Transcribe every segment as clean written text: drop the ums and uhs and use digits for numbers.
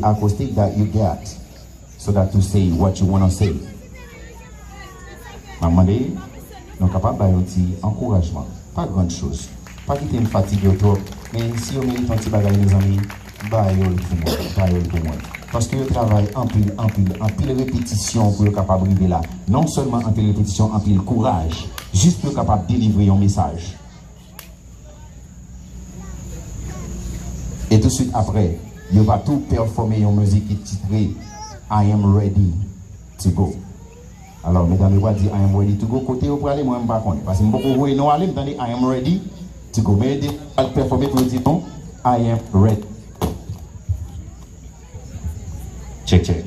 acoustic that you get so that to say what you want to say. Maman, nous sommes capables d'avoir un petit encouragement. Pas grande chose. Pas quitter une fatigue trop. Mais si on mérite un petit bagage, mes amis, baillol pour moi. Parce que je travaille en pile répétition pour être capable d'arriver là. Non seulement en pile répétition, en pile courage. Juste pour être capable de délivrer un message. Et tout de suite après, il va tout performer une musique qui est titrée I am ready to go. Alors, mesdames, je vais dire I am ready to go. Côté où pour aller, moi, je ne sais pas. Parce que je ne sais pas où non aller, je vais dire I am ready to go. Mais je vais performer pour dire non, I am ready. Check.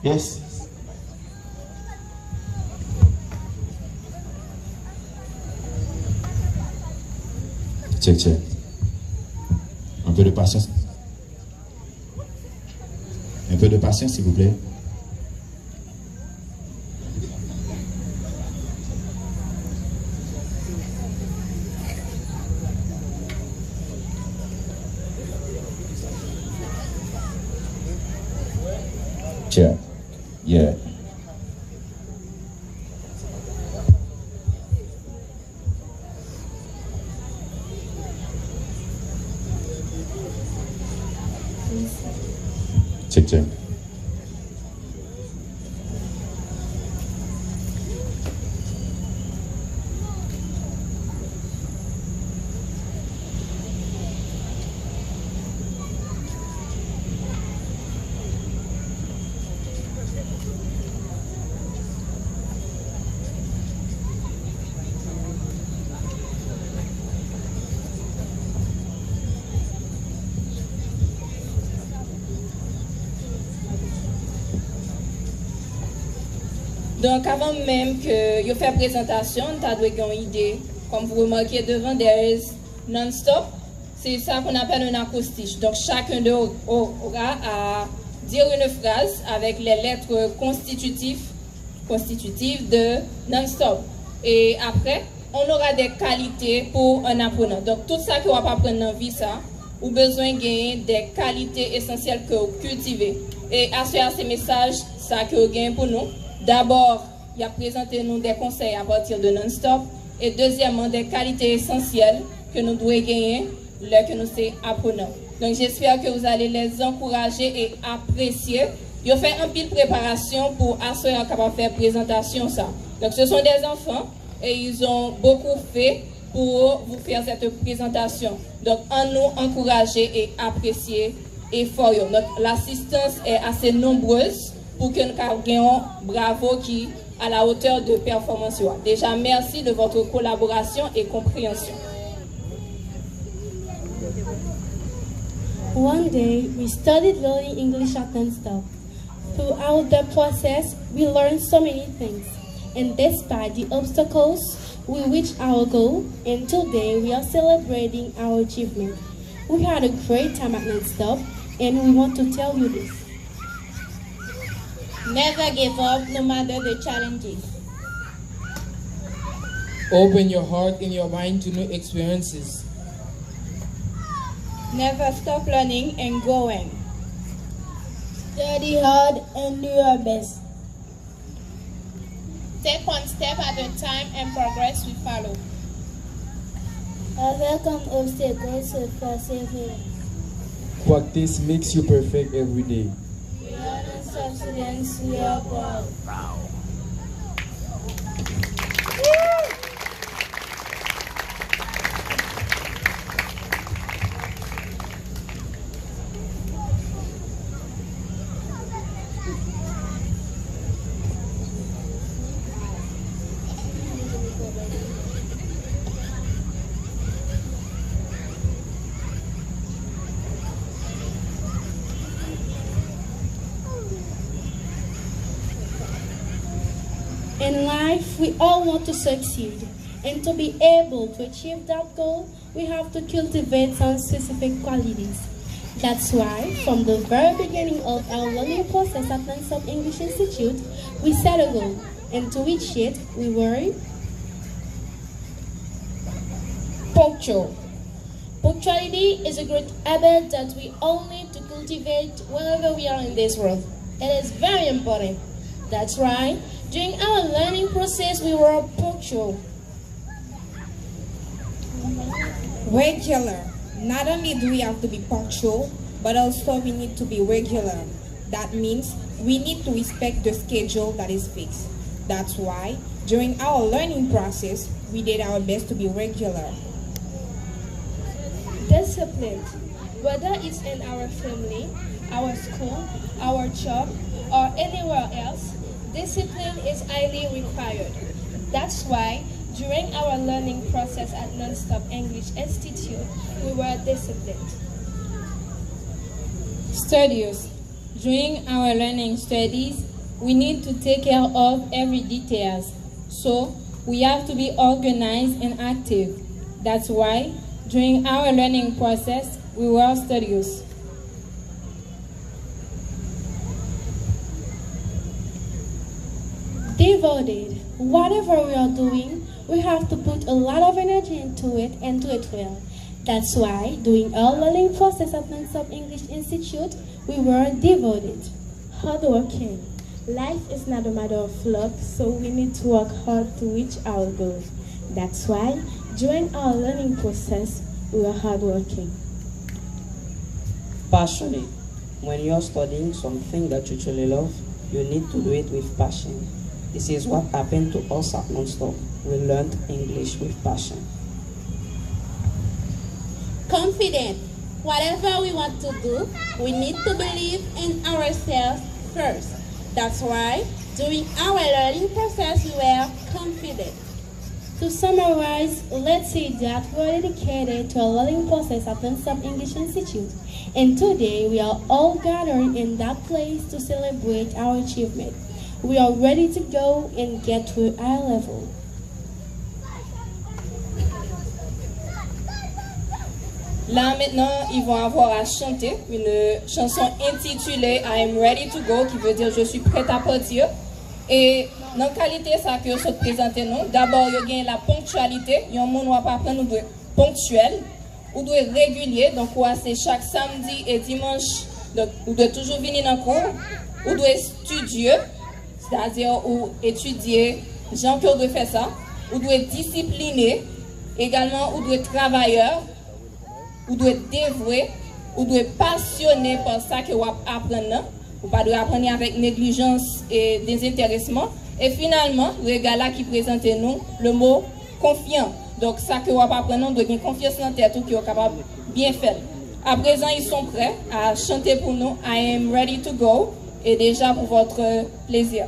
Yes. Check. Un peu de patience. Un peu de patience, s'il vous plaît. Check. Yeah. Check. Donc, avant même que je fasse présentation, tu as une idée. Comme vous remarquez devant, there is non-stop. C'est ça qu'on appelle un acrostiche. Donc, chacun d'eux aura à dire une phrase avec les lettres constitutives de non-stop. Et après, on aura des qualités pour un apprenant. Donc, tout ça qu'on va pas apprendre dans la vie, ça, ou besoin de gagner des qualités essentielles que vous cultivez. Et à ces messages, ça que vous gagnez pour nous. D'abord, il a présenté nous des conseils à partir de non-stop. Et deuxièmement, des qualités essentielles que nous devons gagner là que nous sommes apprenants. Donc, j'espère que vous allez les encourager et apprécier. Ils ont fait un pile préparation pour assurer capable de faire présentation ça. Donc, ce sont des enfants et ils ont beaucoup fait pour vous faire cette présentation. Donc, en nous encourager et apprécier l'effort. Donc, l'assistance est assez nombreuse pour que nous ayons bravo qui à la hauteur de performance. Déjà, merci de votre collaboration et compréhension. One day, we studied learning English at non-stop. Throughout the process, we learned so many things. And despite the obstacles, we reached our goal, and today we are celebrating our achievement. We had a great time at non-stop, and we want to tell you this. Never give up no matter the challenges. Open your heart and your mind to new experiences. Never stop learning and growing. Study hard and do your best. Take one step at a time and progress will follow. Overcome obstacles with perseverance. Practice makes you perfect every day. Substance, we are proud. In life, we all want to succeed. And to be able to achieve that goal, we have to cultivate some specific qualities. That's why, from the very beginning of our learning process at Non-Stop English Institute, we set a goal. And to reach it, we were punctual. Punctuality is a great habit that we all need to cultivate wherever we are in this world. It is very important. That's right. During our learning process, we were punctual. Regular. Not only do we have to be punctual, but also we need to be regular. That means we need to respect the schedule that is fixed. That's why, during our learning process, we did our best to be regular. Discipline. Whether it's in our family, our school, our job, or anywhere else, discipline is highly required. That's why, during our learning process at Non-Stop English Institute, we were disciplined. Studious. During our learning studies, we need to take care of every details. So, we have to be organized and active. That's why, during our learning process, we were studious. Devoted. Whatever we are doing, we have to put a lot of energy into it and do it well. That's why, during our learning process at Non-Stop English Institute, we were devoted. Hardworking. Life is not a matter of luck, so we need to work hard to reach our goals. That's why, during our learning process, we were hardworking. Passionate. When you're studying something that you truly love, you need to do it with passion. This is what happened to us at Non-Stop. We learned English with passion. Confident. Whatever we want to do, we need to believe in ourselves first. That's why, during our learning process, we were confident. To summarize, let's say that we are dedicated to our learning process at Non-Stop English Institute. And today, we are all gathered in that place to celebrate our achievement. We are ready to go and get to our level. Là maintenant, ils vont avoir à chanter une chanson intitulée I am ready to go, qui veut dire je suis prête à partir. Et dans la qualité ça que je présenter nous, d'abord il y a la ponctualité, il y a un monde où on va apprendre nous ponctuel, ou doit régulier, donc c'est chaque samedi et dimanche, donc on doit toujours venir dans le cours, ou doit studieux, c'est-à-dire ou étudier, gens qui doivent faire ça, ou doit discipliné, également ou doit travailleur, ou doit dévoué, ou doit passionné par ça que vous apprenez, ou pas doit apprendre avec négligence et désintéressement. Et finalement, le gars là qui présente nous le mot confiant. Donc ça que vous apprenez, on doit avoir confiance dans tête ou qui est capable de bien faire. À présent, ils sont prêts à chanter pour nous I am ready to go et déjà pour votre plaisir.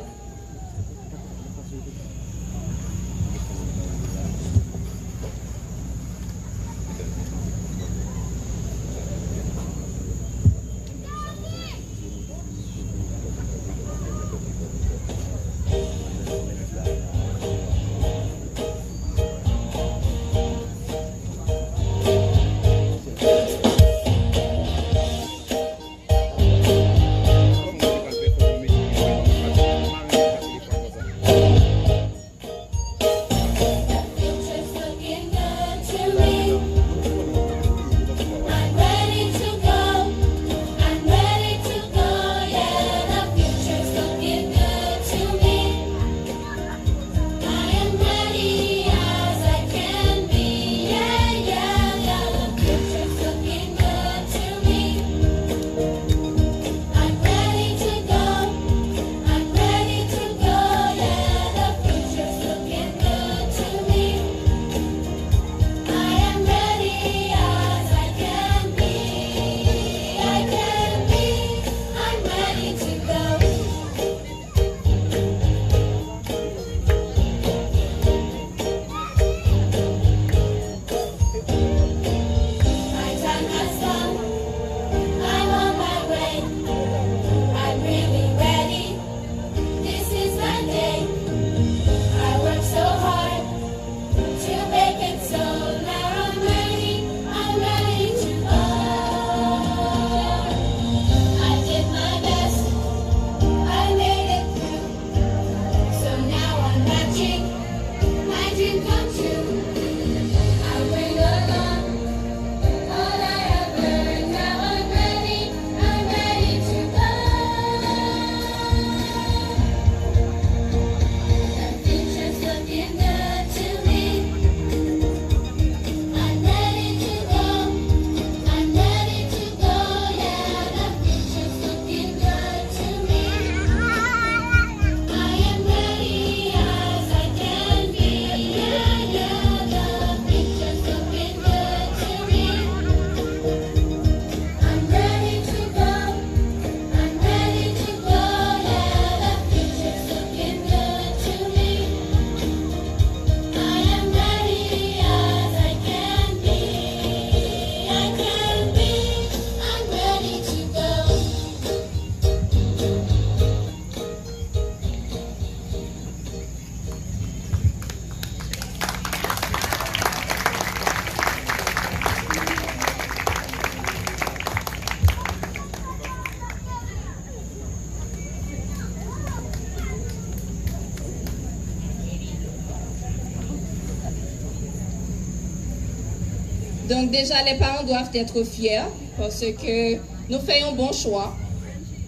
Donc déjà, les parents doivent être fiers parce que nous faisons un bon choix.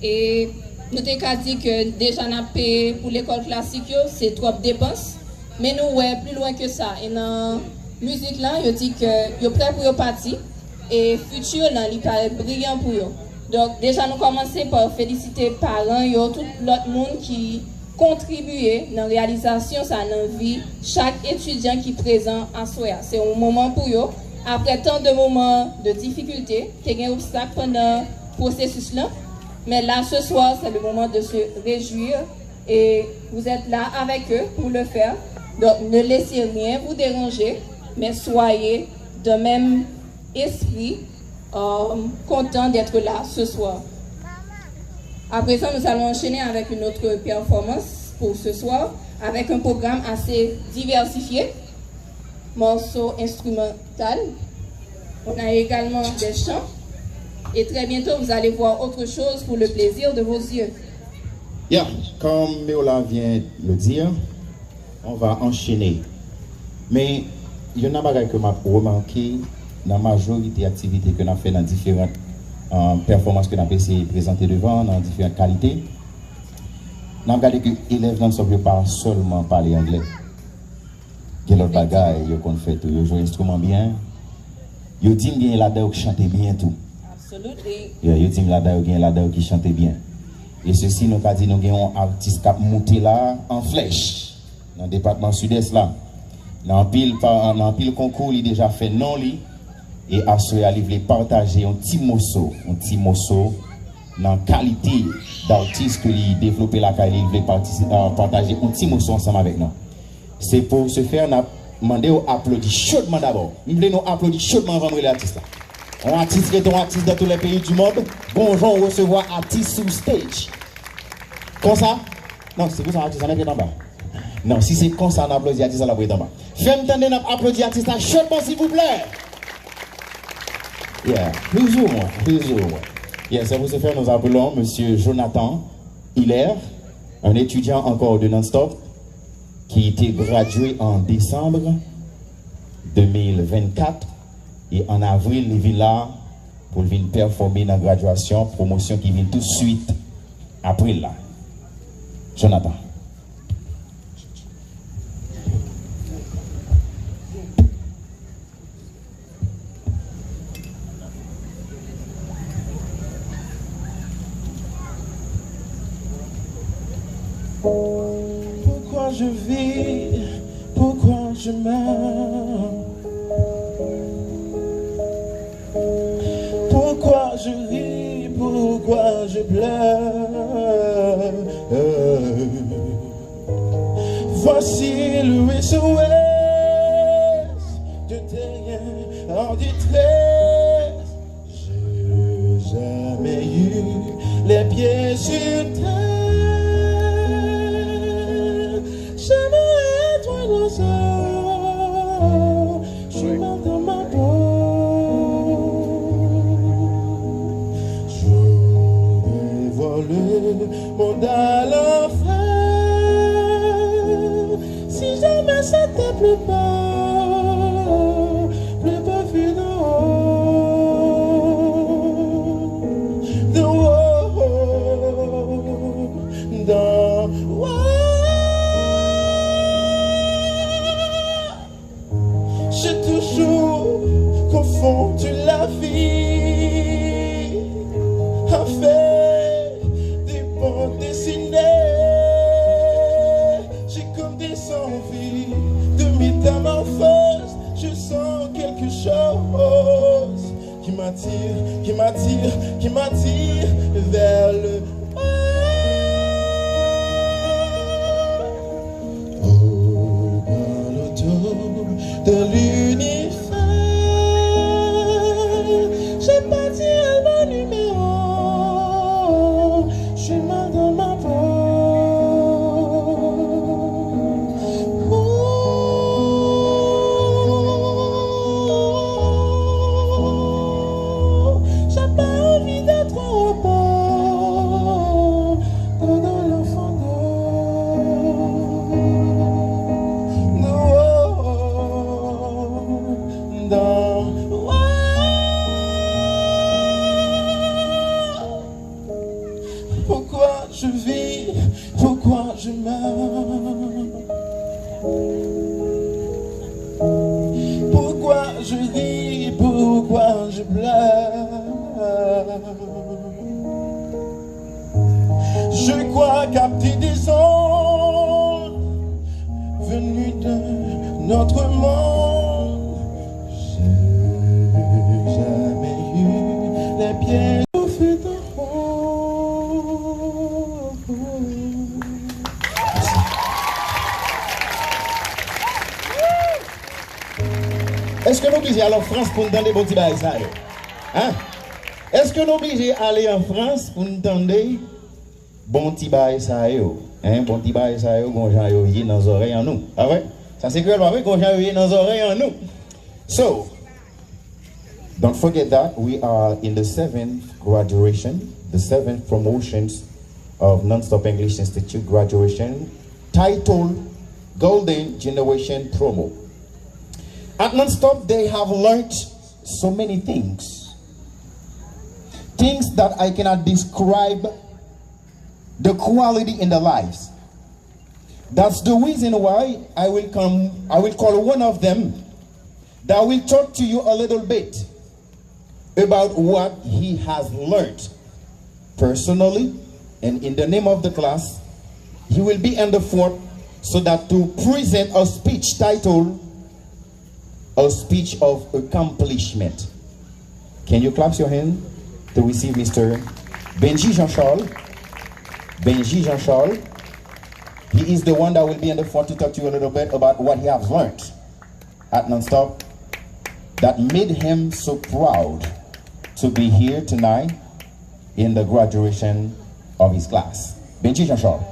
Et nous t'avons dit que déjà, nous payé pour l'école classique, c'est trop de dépenses. Mais nous, ouais, plus loin que ça. Et dans la musique, là, ils dit que vous êtes prêts pour partir. Et futur, là, il paraît brillant pour eux. Donc déjà, nous commençons par féliciter les parents, tout l'autre monde qui contribuer dans la réalisation ça dans la vie chaque étudiant qui est présent à Soya. C'est un moment pour eux. Après tant de moments de difficulté, il y a un obstacle pendant le processus là. Mais là, ce soir, c'est le moment de se réjouir et vous êtes là avec eux pour le faire. Donc, ne laissez rien vous déranger, mais soyez de même esprit, content d'être là ce soir. Après ça, nous allons enchaîner avec une autre performance pour ce soir, avec un programme assez diversifié, morceaux instrumental. On a également des chants. Et très bientôt, vous allez voir autre chose pour le plaisir de vos yeux. Yeah, comme Méola vient le dire, on va enchaîner. Mais il y en a des choses que je remarqué dans la majorité des activités que nous avons fait dans différentes performances que nous avons essayé de présenter devant, dans différentes qualités. Nous avons regardé que les élèves ne savent pas seulement parler anglais. Il y a d'autres bagages, ils fait tout, ils jouent instrument bien. Ils disent bien là-dedans qui chantent bien tout. Absolument. Ils disent là-dedans qui chantent bien. Et ceci, nous avons dit nous avons un artiste qui a monté là en flèche, dans le département sud-est là. Dans le pile concours, il a déjà fait non li. Et à ce moment-là, il voulait partager un petit morceau dans la qualité d'artiste que il développé la carrière, il voulait partager un petit morceau ensemble avec nous. C'est pour ce faire, on a demandé aux applaudissements chaudement d'abord. Nous voulons nous applaudir chaudement avant de l'artiste. Un artiste qui est un artiste dans tous les pays du monde. Bonjour, on recevoir artiste sur stage. Comme ça? Non, c'est pour ça l'artiste en bas. Non, si c'est comme ça, on applaudit l'artiste à la boîte en bas. Faites-moi entendre applaudir l'artiste chaudement, s'il vous plaît. Yeah, plus ou moins. Yeah, c'est pour ce faire, nous appelons M. Jonathan Hiller, un étudiant encore de non-stop, qui était gradué en décembre 2024 et en avril, il vient là pour venir performer dans la graduation, promotion qui vient tout de suite après là. Jonathan. Pourquoi je vis, pourquoi je meurs, pourquoi je ris, pourquoi je pleure. Voici le SOS de terre en détresse. J'ai jamais eu les pieds sur terre. J'aimerais être un oiseau, je suis mal dans ma peau. Je voudrais voir le monde à l'enfer. Si jamais c'était plus beau vu d'en haut, d'en haut. J'ai toujours confondu la vie avec des bandes dessinées. J'ai comme des envies de métamorphose. Je sens quelque chose qui m'attire vers le de l'univers. J'ai pas dit mon numéro, je suis mal dans ma peau. J'ai pas envie d'être un robot. je vis, pourquoi je meurs. Pourquoi je ris, pourquoi je pleure. Je crois capter des ondes venues de notre monde. J'ai jamais eu les pieds au feu de Est-ce que nous obligés aller en France pour nous donner des bons petits bails ça? Hein? Est-ce que nous obligés aller en France pour nous donner bon petit bail ça? Hein? Bon petit bail ça, bon gens yo dans les oreilles en nous. Ah ouais? Ça c'est que vrai, bon gens yo dans les oreilles en nous. So, don't forget that we are in the 7th graduation, the 7th promotions of Non-Stop English Institute graduation, titled Golden Generation Promo. At Non-Stop, they have learned so many things. Things that I cannot describe the quality in their lives. That's the reason why I will call one of them that will talk to you a little bit about what he has learned personally, and in the name of the class, he will be in the fort so that to present a speech titled A Speech of Accomplishment. Can you clap your hand to receive Mr. Benji Jean-Charles? Benji Jean-Charles. He is the one that will be in the fort to talk to you a little bit about what he has learned at Non-Stop that made him so proud to be here tonight in the graduation of his class. Benji Jean-Charles.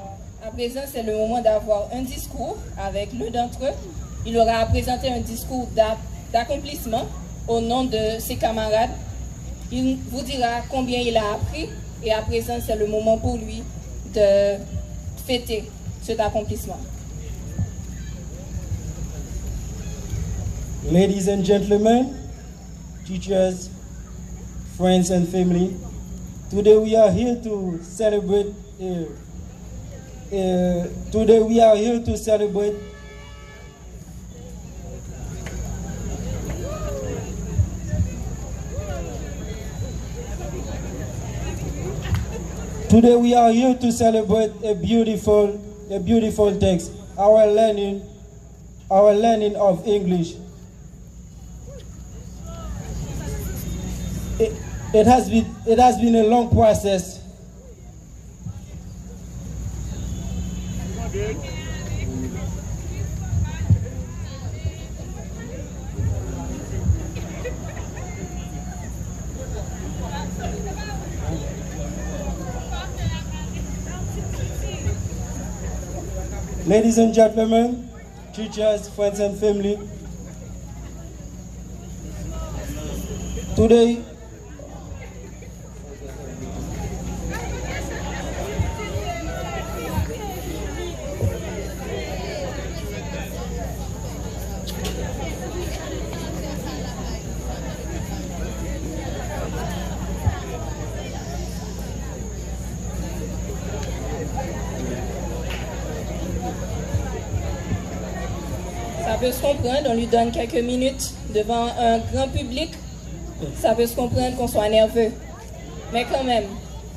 À présent, c'est le moment d'avoir un discours avec l'un d'entre eux. Il aura présenté un discours d'accomplissement au nom de ses camarades. Il vous dira combien il a appris et à présent, c'est le moment pour lui de fêter cet accomplissement. Ladies and gentlemen, teachers, friends and family, today we are here to celebrate. Today we are here to celebrate. Today we are here to celebrate a beautiful text, our learning of English. It has been a long process. Ladies and gentlemen, teachers, friends and family, today Ça peut se comprendre, on lui donne quelques minutes devant un grand public. Ça peut se comprendre qu'on soit nerveux. Mais quand même,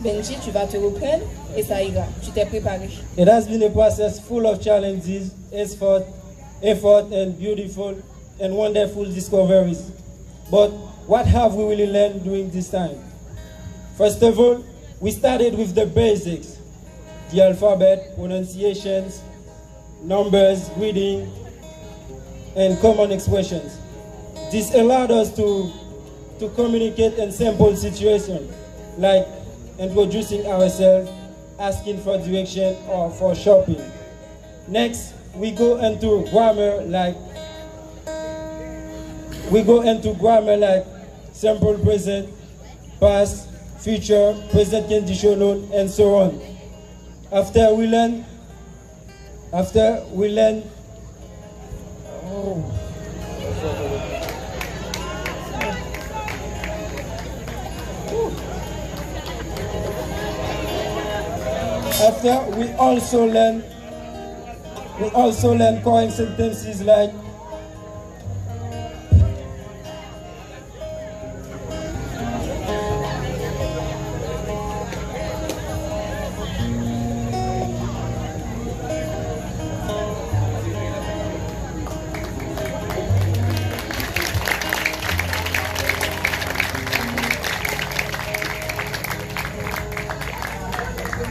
Benji, tu vas te reprendre et ça ira. Tu t'es préparé. It has been a process full of challenges, effort, and beautiful and wonderful discoveries. But what have we really learned during this time? First of all, we started with the basics, the alphabet, pronunciations, numbers, reading, and common expressions. This allowed us to communicate in simple situations, like introducing ourselves, asking for direction, or for shopping. Next, we go into grammar like simple present, past, future, present conditional, and so on. After we learn After we also learn coin sentences like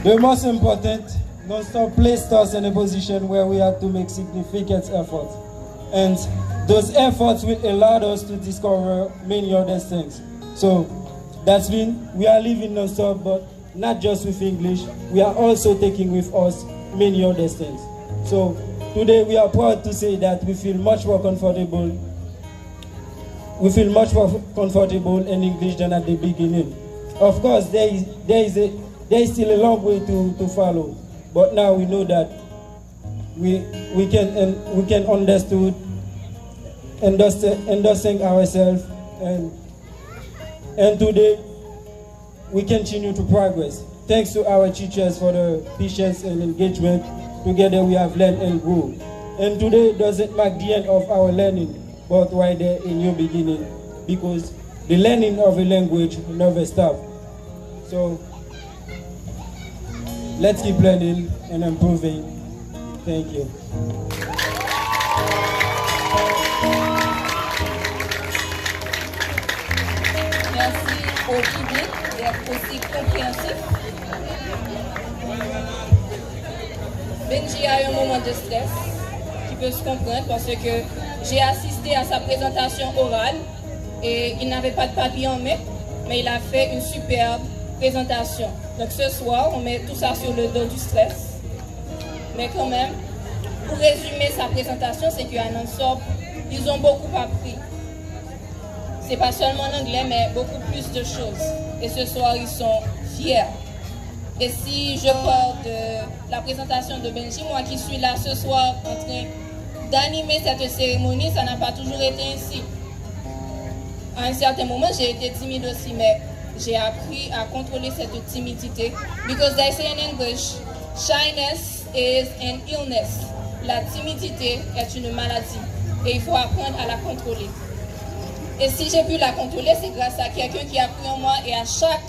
the most important, Non-Stop placed us in a position where we had to make significant efforts. And those efforts will allow us to discover many other things. So that's been, we are living Non-Stop, but not just with English, we are also taking with us many other things. So today we are proud to say that we feel much more comfortable. We feel much more comfortable in English than at the beginning. Of course, there is still a long way to follow, but now we know that we can understand ourselves, and today we continue to progress. Thanks to our teachers for the patience and engagement. Together we have learned and grow. And today doesn't mark the end of our learning, but rather a new beginning, because the learning of a language never stops. So let's keep learning and improving. Thank you. Merci au public d'être aussi compréhensif. Benji a eu un moment de stress qui peut se comprendre parce que j'ai assisté à sa présentation orale et il n'avait pas de papier en main, mais il a fait une superbe présentation. Donc ce soir, on met tout ça sur le dos du stress. Mais quand même, pour résumer sa présentation, c'est qu'à Non-Stop, ils ont beaucoup appris. C'est pas seulement l'anglais, mais beaucoup plus de choses. Et ce soir, ils sont fiers. Et si je parle de la présentation de Benji, moi qui suis là ce soir en train d'animer cette cérémonie, ça n'a pas toujours été ainsi. À un certain moment, j'ai été timide aussi, mais j'ai appris à contrôler cette timidité. Because they say in English, shyness is an illness. La timidité est une maladie et il faut apprendre à la contrôler. Et si j'ai pu la contrôler, c'est grâce à quelqu'un qui a cru en moi, et à chaque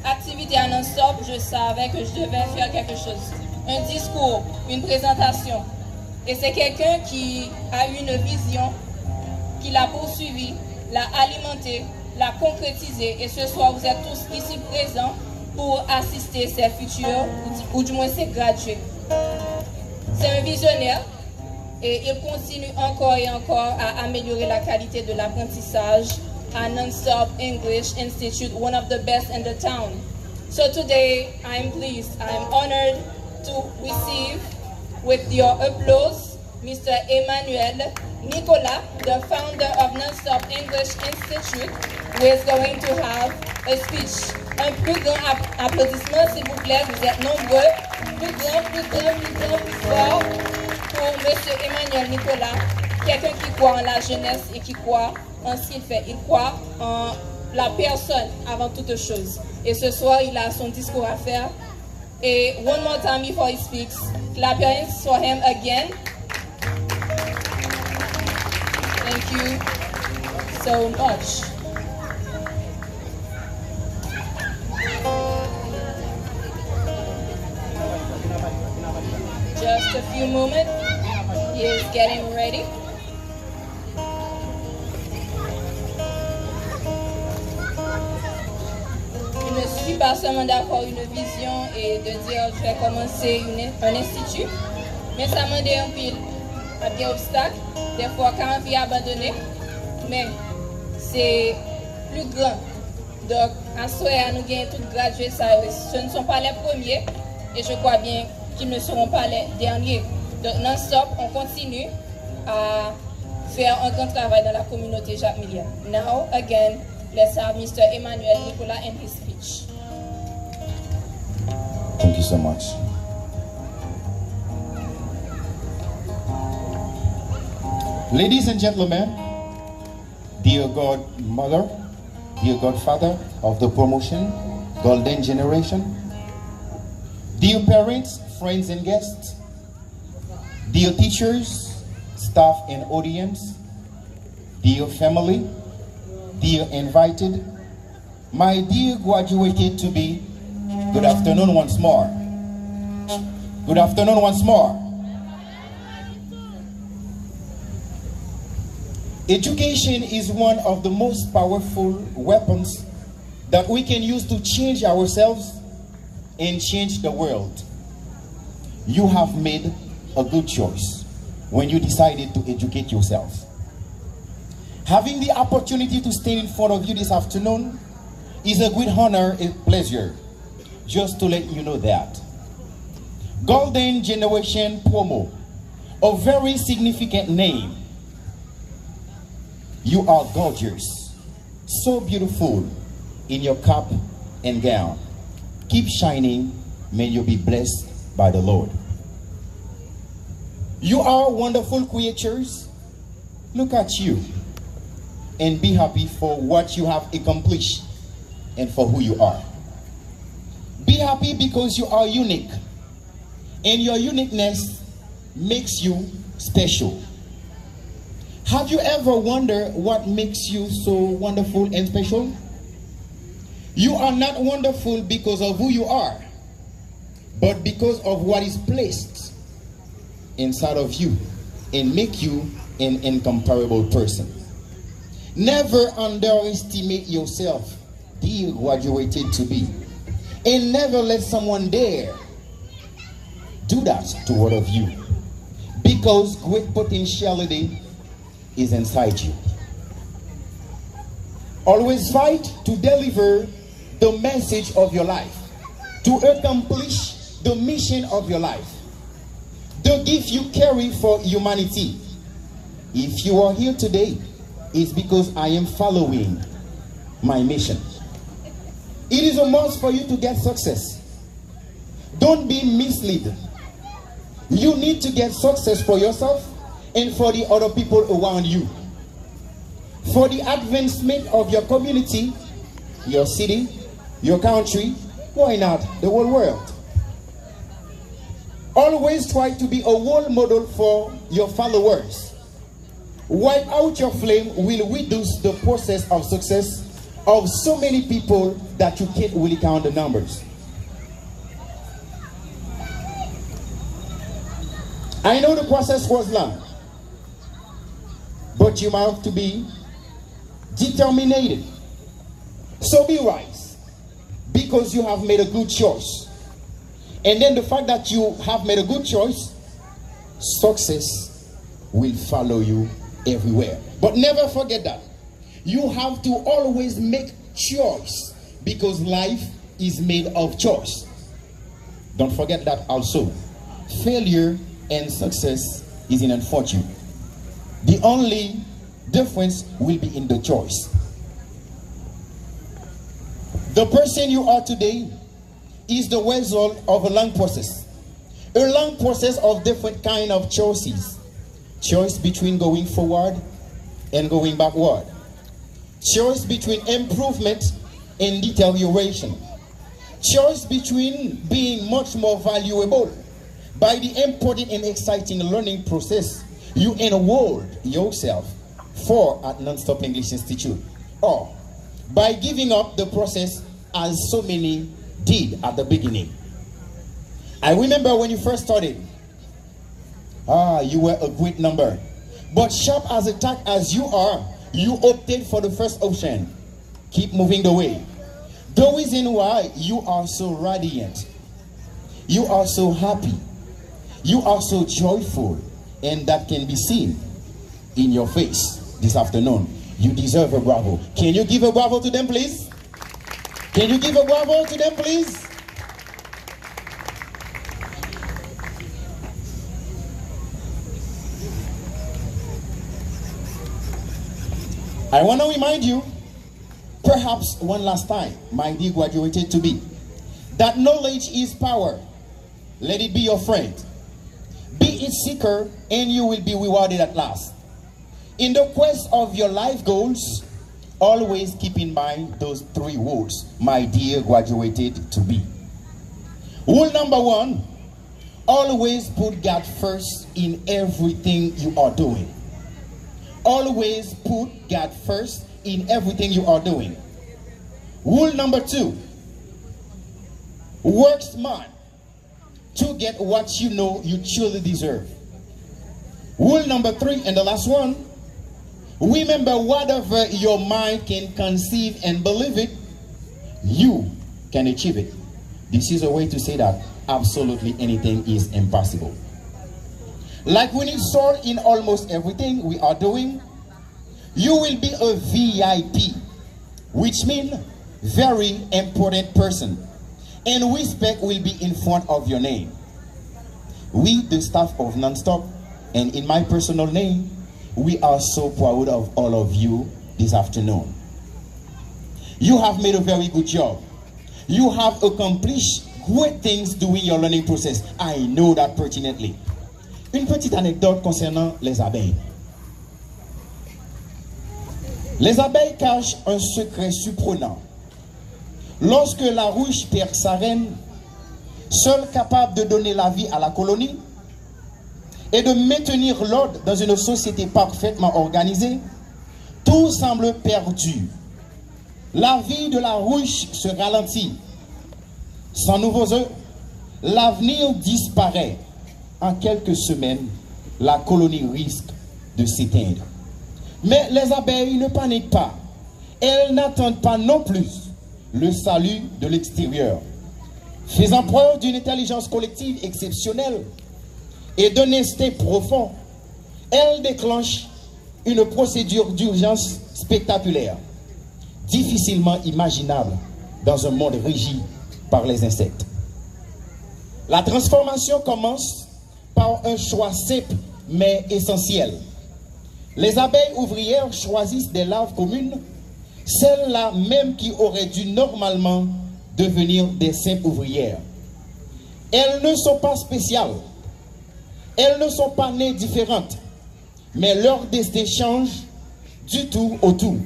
activité à Non-Stop, je savais que je devais faire quelque chose. Un discours, une présentation. Et c'est quelqu'un qui a eu une vision, qui l'a poursuivie, l'a alimentée, l'a concrétisée. Et ce soir, vous êtes tous ici présents pour assister ces futurs, ou du moins ces gradués. C'est un visionnaire. Et il continue encore et encore à améliorer la qualité de l'apprentissage à Non-Stop English Institute, one of the best in the town. So today, I'm pleased, I'm honored to receive with your applause, Mr. Emmanuel Nicolas, the founder of Non-Stop English Institute, who is going to have a speech. Un plus grand applaudissement, s'il vous plaît, vous êtes nombreux. Plus fort pour M. Emmanuel Nicolas, quelqu'un qui croit en la jeunesse et qui croit en ce qu'il fait. Il croit en la personne avant toute chose. Et ce soir, il a son discours à faire. Et one more time before he speaks, clap your hands for him again. Thank you so much. Just a few moments. He is getting ready. Il ne suffit pas seulement d'avoir une vision et de dire je vais commencer un institut, mais ça m'a dit un pile à des obstacles, des fois quand on vit abandonné, mais c'est plus grand. Donc, à ce moment, nous gagnons tous gradués, ce ne sont pas les premiers et je crois bien qu'ils ne seront pas les derniers. Donc, Non-Stop, on continue à faire un grand travail dans la communauté Jacques Millier. Now, again, let's have Mr. Emmanuel Nicolas in his speech. Thank you so much. Ladies and gentlemen, dear godmother, dear godfather of the promotion, Golden Generation, Dear parents, friends and guests, dear teachers, staff and audience, dear family, dear invited, my dear graduated to be, good afternoon once more. Good afternoon once more. Education is one of the most powerful weapons that we can use to change ourselves and change the world. You have made a good choice when you decided to educate yourself. Having the opportunity to stand in front of you this afternoon is a great honor and pleasure. Just to let you know that. Golden Generation Promo, a very significant name. You are gorgeous, so beautiful in your cap and gown. Keep shining, may you be blessed by the Lord. You are wonderful creatures. Look at you and be happy for what you have accomplished and for who you are. Be happy because you are unique, and your uniqueness makes you special. Have you ever wondered what makes you so wonderful and special? You are not wonderful because of who you are, but because of what is placed inside of you and make you an incomparable person. Never underestimate yourself, dear graduated to be, and never let someone dare do that to one of you, because great potentiality is inside you. Always fight to deliver the message of your life, to accomplish the mission of your life, the gift you carry for humanity. If you are here today, it's because I am following my mission. It is a must for you to get success. Don't be misled. You need to get success for yourself and for the other people around you. For the advancement of your community, your city, your country, why not the whole world? Always try to be a role model for your followers. Wipe out your flame will reduce the process of success of so many people that you can't really count the numbers. I know the process was long, but you have to be determined. So be wise, because you have made a good choice. And then the fact that you have made a good choice, success will follow you everywhere. But never forget that. You have to always make choice, because life is made of choice. Don't forget that also. Failure and success is in fortune. The only difference will be in the choice. The person you are today is the result of a long process. A long process of different kind of choices. Choice between going forward and going backward. Choice between improvement and deterioration. Choice between being much more valuable by the important and exciting learning process you enrolled yourself for at Non-Stop English Institute, or by giving up the process as so many did at the beginning. I remember when you first started, you were a great number, but sharp as a tack as you are, you opted for the first option. Keep moving the way. The reason why you are so radiant, you are so happy, you are so joyful, and that can be seen in your face this afternoon. You deserve a bravo. Can you give a bravo to them, please? Can you give a bravo to them, please? I want to remind you, perhaps one last time, my dear graduated to be, that knowledge is power. Let it be your friend. Be its seeker, and you will be rewarded at last. In the quest of your life goals, always keep in mind those three words, my dear graduated to be. Rule number 1, always put God first in everything you are doing. Always put God first in everything you are doing. Rule number 2, work smart to get what you know you truly deserve. Rule number 3, and the last one, remember whatever your mind can conceive and believe it, you can achieve it. This is a way to say that absolutely anything is impossible. Like we need salt in almost everything we are doing, you will be a VIP, which means very important person, and respect will be in front of your name. We, the staff of Non-Stop, and in my personal name, we are so proud of all of you this afternoon. You have made a very good job. You have accomplished great things during your learning process. I know that pertinently. Une petite anecdote concernant les abeilles. Les abeilles cachent un secret surprenant. Lorsque la ruche perd sa reine, seule capable de donner la vie à la colonie et de maintenir l'ordre dans une société parfaitement organisée, tout semble perdu. La vie de la ruche se ralentit. Sans nouveaux œufs, l'avenir disparaît. En quelques semaines, la colonie risque de s'éteindre. Mais les abeilles ne paniquent pas. Elles n'attendent pas non plus le salut de l'extérieur. Faisant preuve d'une intelligence collective exceptionnelle et d'un instinct profond, elles déclenchent une procédure d'urgence spectaculaire, difficilement imaginable dans un monde régi par les insectes. La transformation commence par un choix simple mais essentiel. Les abeilles ouvrières choisissent des larves communes, celles-là même qui auraient dû normalement devenir des simples ouvrières. Elles ne sont pas spéciales, elles ne sont pas nées différentes, mais leur destin change du tout au tout.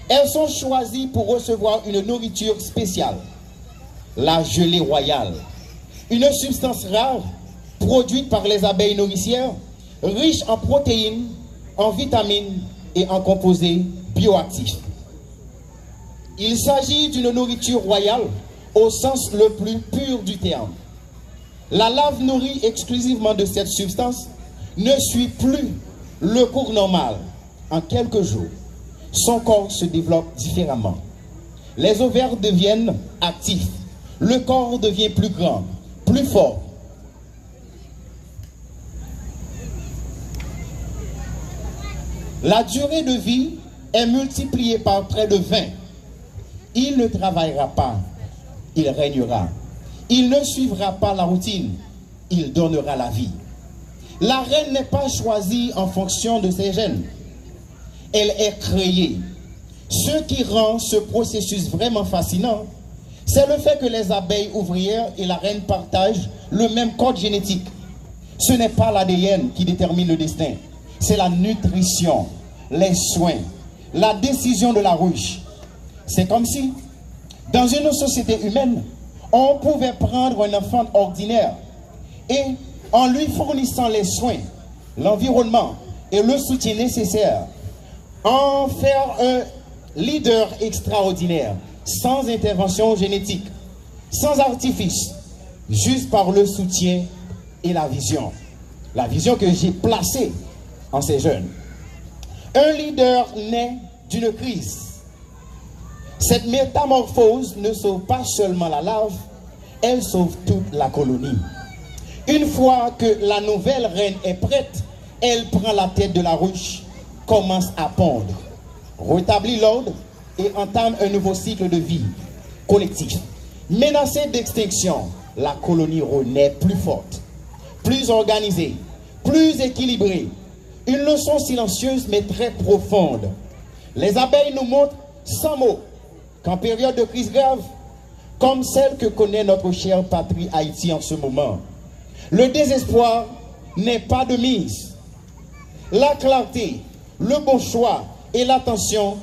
Elles sont choisies pour recevoir une nourriture spéciale, la gelée royale, une substance rare produite par les abeilles nourricières, riche en protéines, en vitamines et en composés bioactifs. Il s'agit d'une nourriture royale au sens le plus pur du terme. La larve nourrie exclusivement de cette substance ne suit plus le cours normal. En quelques jours, son corps se développe différemment. Les ovaires deviennent actifs. Le corps devient plus grand, plus fort. La durée de vie est multipliée par près de 20. Il ne travaillera pas, il régnera. Il ne suivra pas la routine, il donnera la vie. La reine n'est pas choisie en fonction de ses gènes. Elle est créée. Ce qui rend ce processus vraiment fascinant, c'est le fait que les abeilles ouvrières et la reine partagent le même code génétique. Ce n'est pas l'ADN qui détermine le destin, c'est la nutrition, les soins, la décision de la ruche. C'est comme si, dans une société humaine, on pouvait prendre un enfant ordinaire et, en lui fournissant les soins, l'environnement et le soutien nécessaire, en faire un leader extraordinaire, sans intervention génétique, sans artifice, juste par le soutien et la vision. La vision que j'ai placée en ces jeunes. Un leader naît d'une crise. Cette métamorphose ne sauve pas seulement la larve, elle sauve toute la colonie. Une fois que la nouvelle reine est prête, elle prend la tête de la ruche, commence à pondre, rétablit l'ordre et entame un nouveau cycle de vie collectif. Menacée d'extinction, la colonie renaît plus forte, plus organisée, plus équilibrée. Une leçon silencieuse mais très profonde. Les abeilles nous montrent sans mots qu'en période de crise grave, comme celle que connaît notre chère patrie Haïti en ce moment, le désespoir n'est pas de mise. La clarté, le bon choix et l'attention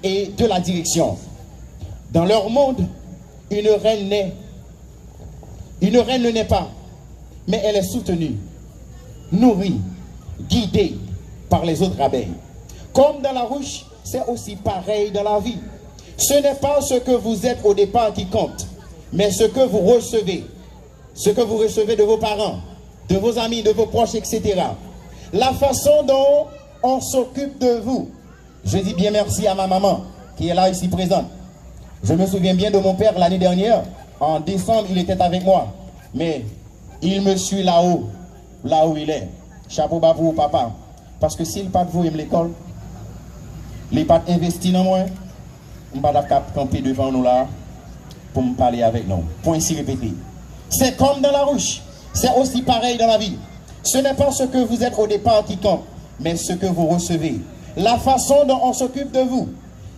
et de la direction. Dans leur monde, une reine naît, Une reine ne naît pas, mais elle est soutenue, nourrie, guidée par les autres abeilles. Comme dans la ruche, c'est aussi pareil dans la vie. Ce n'est pas ce que vous êtes au départ qui compte, mais ce que vous recevez. Ce que vous recevez de vos parents, de vos amis, de vos proches, etc. La façon dont on s'occupe de vous. Je dis bien merci à ma maman, qui est là ici présente. Je me souviens bien de mon père l'année dernière. En décembre, il était avec moi. Mais il me suit là-haut où il est. Chapeau bas pour papa. Parce que s'il pas de vous, il me l'école. Les pas investi dans moi, on va pas camper devant nous là pour me parler avec nous. Point ici répété. C'est comme dans la ruche. C'est aussi pareil dans la vie. Ce n'est pas ce que vous êtes au départ qui compte, mais ce que vous recevez. La façon dont on s'occupe de vous.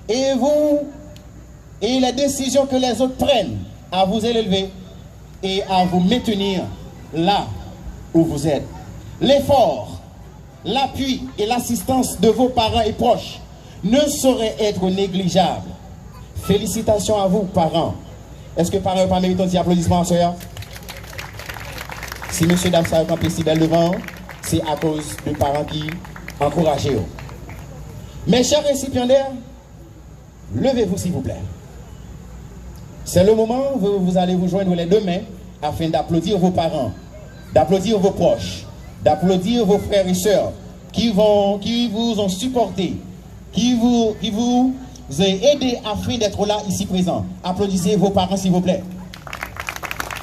Et les décisions que les autres prennent à vous élever et à vous maintenir là où vous êtes. L'effort, l'appui et l'assistance de vos parents et proches ne sauraient être négligeables. Félicitations à vous, parents. Est-ce que parents pas méritent un petit applaudissement, soeur? Si M. Damsa est campé si belle devant, c'est à cause de parents qui encouragent. Mes chers récipiendaires, levez-vous s'il vous plaît. C'est le moment où vous allez vous joindre les deux mains afin d'applaudir vos parents, d'applaudir vos proches, d'applaudir vos frères et sœurs qui vous ont supporté, qui vous ont aidé afin d'être là ici présent. Applaudissez vos parents s'il vous plaît.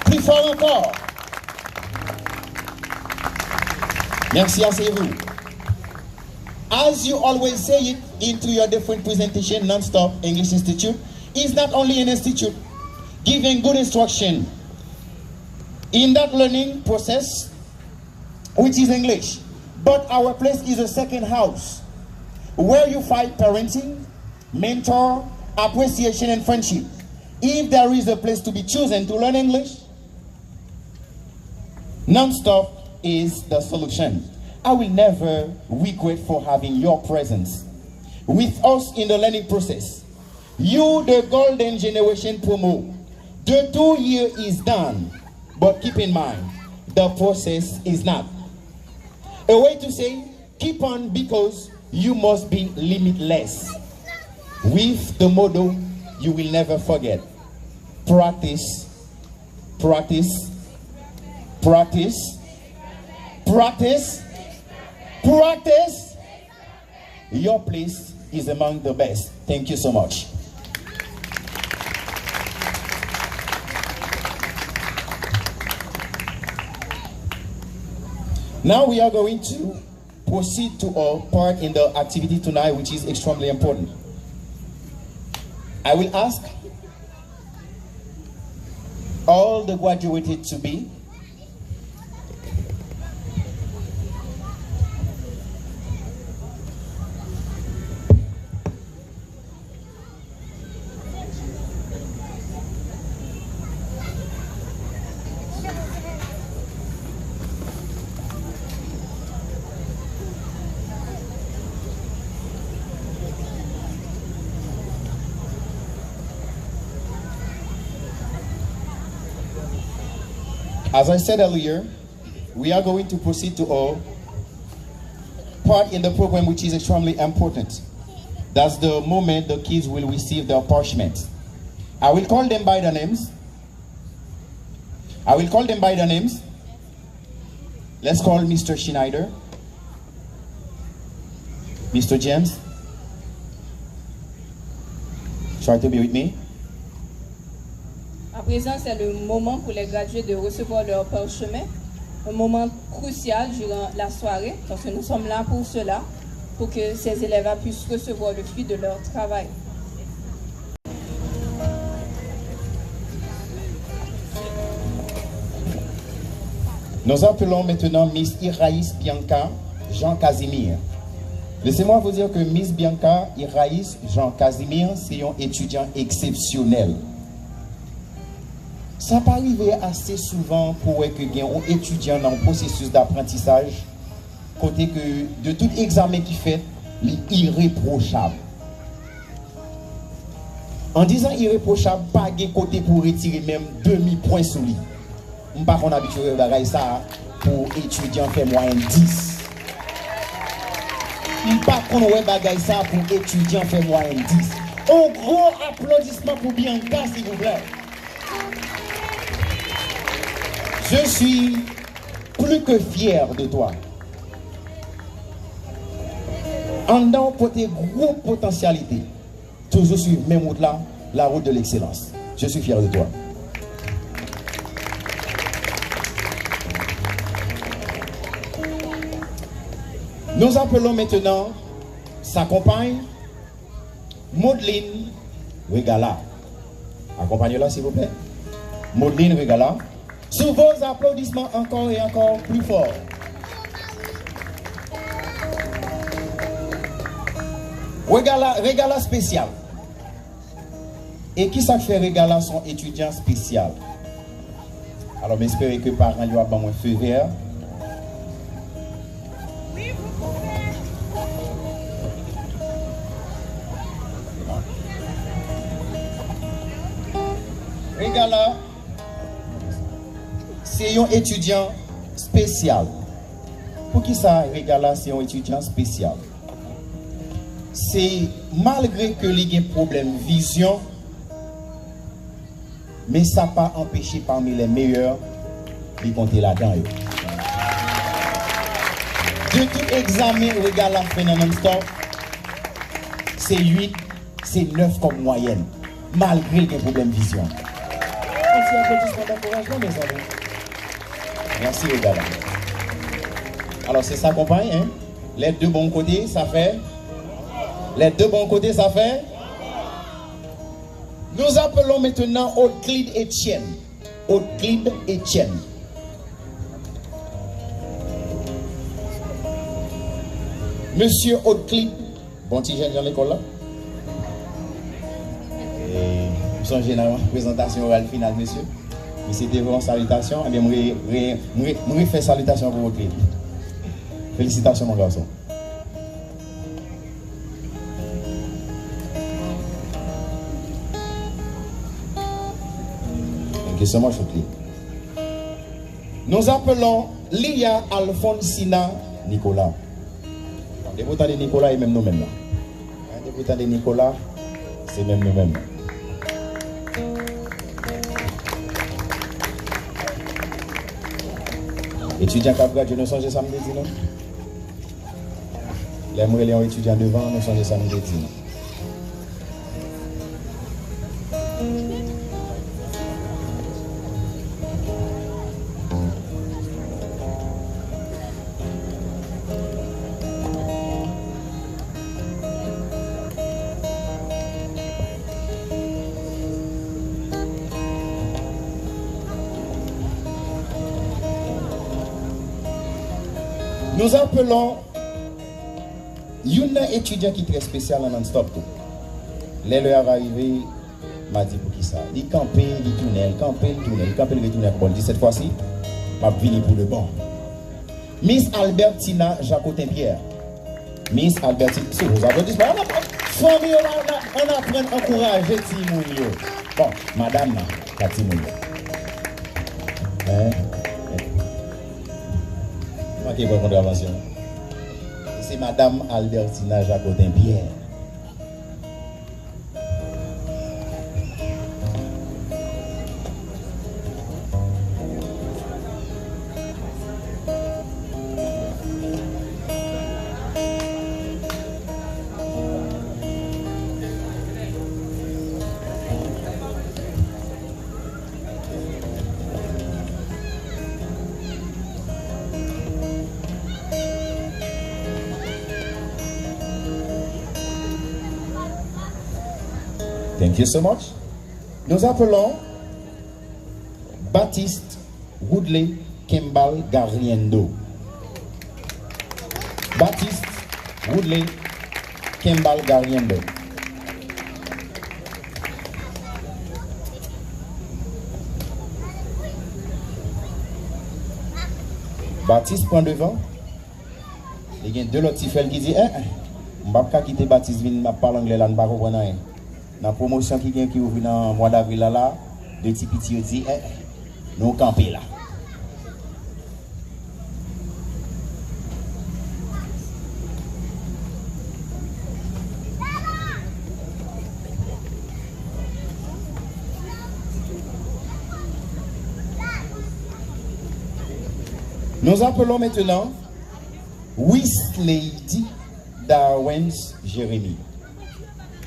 Plus fort encore. Merci, asseyez-vous. As you always say it into your different presentation, Non-Stop English Institute is not only an institute giving good instruction in that learning process, which is English, but our place is a second house where you find parenting, mentor, appreciation, and friendship. If there is a place to be chosen to learn English, Non-Stop is the solution. I will never regret for having your presence with us in the learning process. You, the golden generation promo, the 2 year is done, but keep in mind, the process is not. A way to say, keep on because you must be limitless. With the motto, you will never forget. Practice, practice, practice, practice, practice. Your place is among the best. Thank you so much. Now we are going to proceed to our part in the activity tonight, which is extremely important. I will ask all the graduated to be as I said earlier, we are going to proceed to our part in the program which is extremely important. That's the moment the kids will receive their parchment. I will call them by their names. Let's call Mr. Schneider, Mr. James. Try to be with me. À présent, c'est le moment pour les gradués de recevoir leur parchemin, un moment crucial durant la soirée, parce que nous sommes là pour cela, pour que ces élèves puissent recevoir le fruit de leur travail. Nous appelons maintenant Miss Iraïs Bianca Jean Casimir. Laissez-moi vous dire que Miss Bianca Iraïs Jean Casimir, c'est un étudiant exceptionnel. Ça peut arriver assez souvent pour que un étudiant dans le processus d'apprentissage, côté que de tout examen qu'il fait, il est irréprochable. En disant irréprochable, pas de côté pour retirer même demi-point sur lui. Je ne suis pas habitué à ça pour étudiants faire moyenne 10. Je ne suis pas ça pour étudiants faire moyenne 10. Un gros applaudissement pour Bianca, s'il vous plaît. Je suis plus que fier de toi. En dans côté gros potentialité, toujours sur même route là, la route de l'excellence. Je suis fier de toi. Nous appelons maintenant sa compagne, Maudeline Regala. Accompagnez-la s'il vous plaît. Maudeline Regala. Sous vos applaudissements encore et encore plus forts. Regala spécial. Et qui ça fait Regala son étudiant spécial? Alors j'espère que parents lui ont pas moins feu vert. Regala, c'est un étudiant spécial. Pour qui ça, Regala, c'est un étudiant spécial? C'est malgré que il y a un problème vision, mais ça n'a pas empêché parmi les meilleurs de compter là-dedans. De tout examen, Regala fait non-stop, c'est 8, c'est 9 comme moyenne, malgré qu'il y a un problème vision. Merci Regala. Alors c'est ça compagne, hein? Les deux bons côtés, ça fait. Les deux bons côtés, ça fait. Nous appelons maintenant Aude-Clyde Etienne. Aude-Clyde Etienne. Monsieur Aude-Clyde, bon petit jeune dans l'école là. Nous sommes généralement présentation orale finale, monsieur. Mais c'était vraiment salutation. Eh bien, je fais salutation pour Aude-Clyde. Félicitations, mon garçon. Nous appelons Lia Alfonsina Nicolas. Député de Nicolas et même nous-mêmes. Député de Nicolas, c'est même nous-mêmes. Étudiant qui a gradué, nous sommes samedi, non? Les moyens étudiants devant, nous sommes samedi, non? Nous appelons un étudiant qui est très spécial en non-stop. Les leur arrivé, m'a dit pour qui ça? Il campait, il tunnel, campait, le tunnel, campait, le tunnel. Bon, cette fois-ci, m'a venu pour le bon. Miss Albertina Jacotin-Pierre. Miss Albertina, si vous avez dit, famille, on apprend à encourager Timounio. Bon, madame, la Timounio. C'est madame Albertina Jacotin-Pierre. Thank you so much. Nous appelons Baptiste Woodley Kembal Garriendo. Baptiste Woodley Kembal Garriendo. Baptiste prend devant. Il y a deux autres petits frères qui disent je ne vais pas quitter Baptiste, je ne parle anglais là, je ne vais pas comprendre rien. Dans la promotion qui ouvre dans le mois d'avril là, deux petits petits disent nous camper là. Nous appelons maintenant Wislady Darwins Jérémy.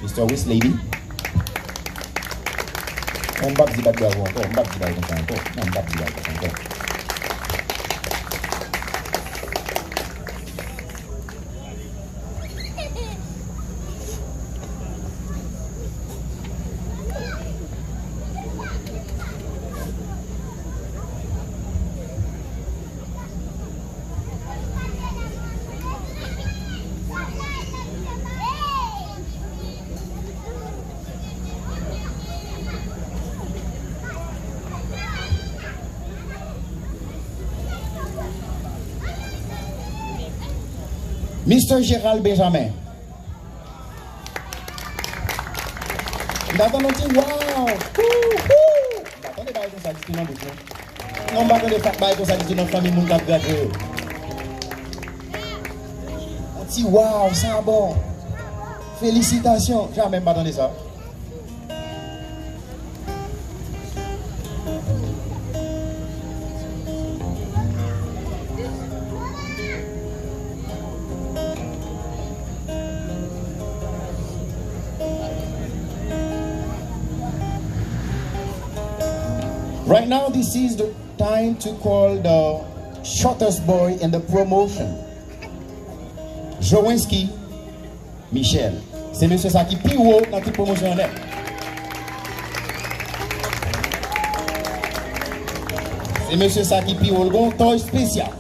Mr. Wislady. On va dire encore. On va dire encore. Mr. Gérald Benjamin. D'attendre un petit wow. Attendez, pas comme ça, dit non, non, pas comme ça, dit non, famille, mon cap gradué. Un petit wow, ça bon. Félicitations. Jamais pas entendu ça. Right now, this is the time to call the shortest boy in the promotion. Jowinski Michel. C'est monsieur ça qui plus haut dans toute promotion. C'est monsieur ça qui plus haut, le toy spécial.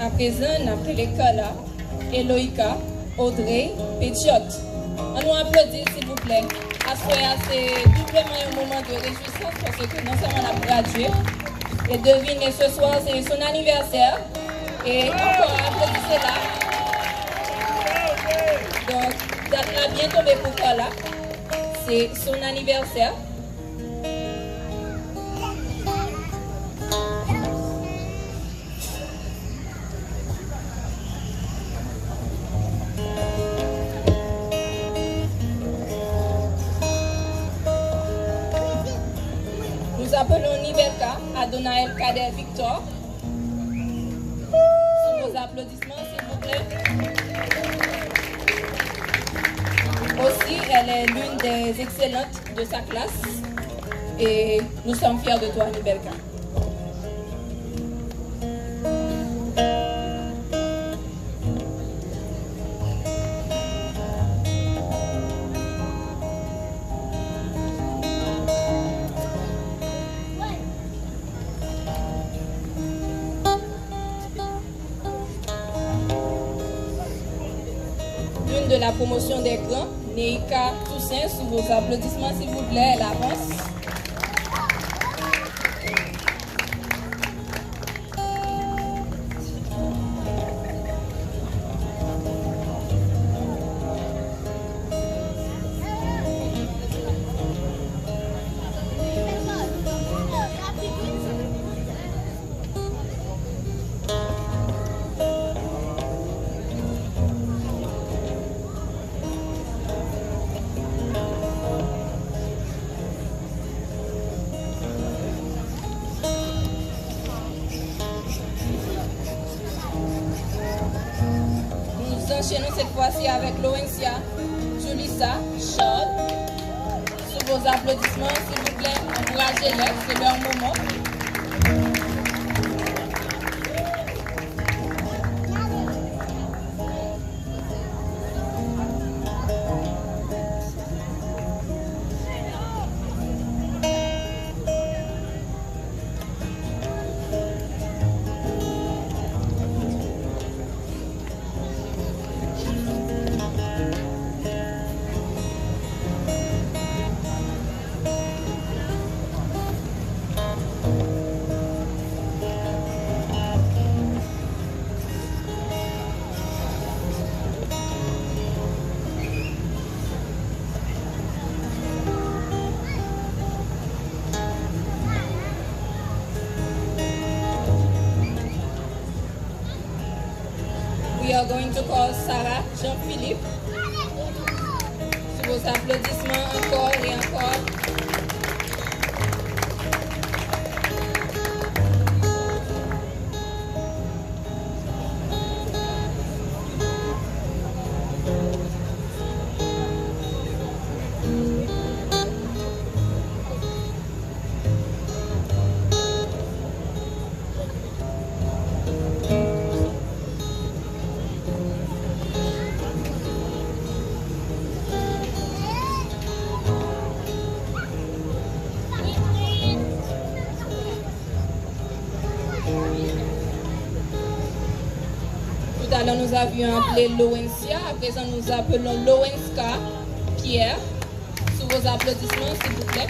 À présent, après l'école là, Eloïka, Audrey, Pétiot. On nous applaudit s'il vous plaît. C'est doublement un moment de réjouissance parce que non seulement on a gradué, et devinez ce soir c'est son anniversaire. Et encore applaudissez-la. Donc, date là bien tombée pour Kola. C'est son anniversaire. Nous appelons Nibelka, Adonaël Kader Victor. Sous vos applaudissements, s'il vous plaît. Aussi, elle est l'une des excellentes de sa classe. Et nous sommes fiers de toi, Nibelka. De la promotion des grands, Neika Toussaint, sous vos applaudissements s'il vous plaît, elle avance. Enchaînons cette fois-ci avec Loencia, Julissa, Charles. Sous vos applaudissements, s'il vous plaît, encouragez-les, c'est leur moment. are going to call Sarah Jean-Philippe. Sous vos applaudissements encore et encore. Tout à l'heure, nous avions appelé Lowensia. À présent, nous appelons Lowenska Pierre. Sous vos applaudissements, s'il vous plaît.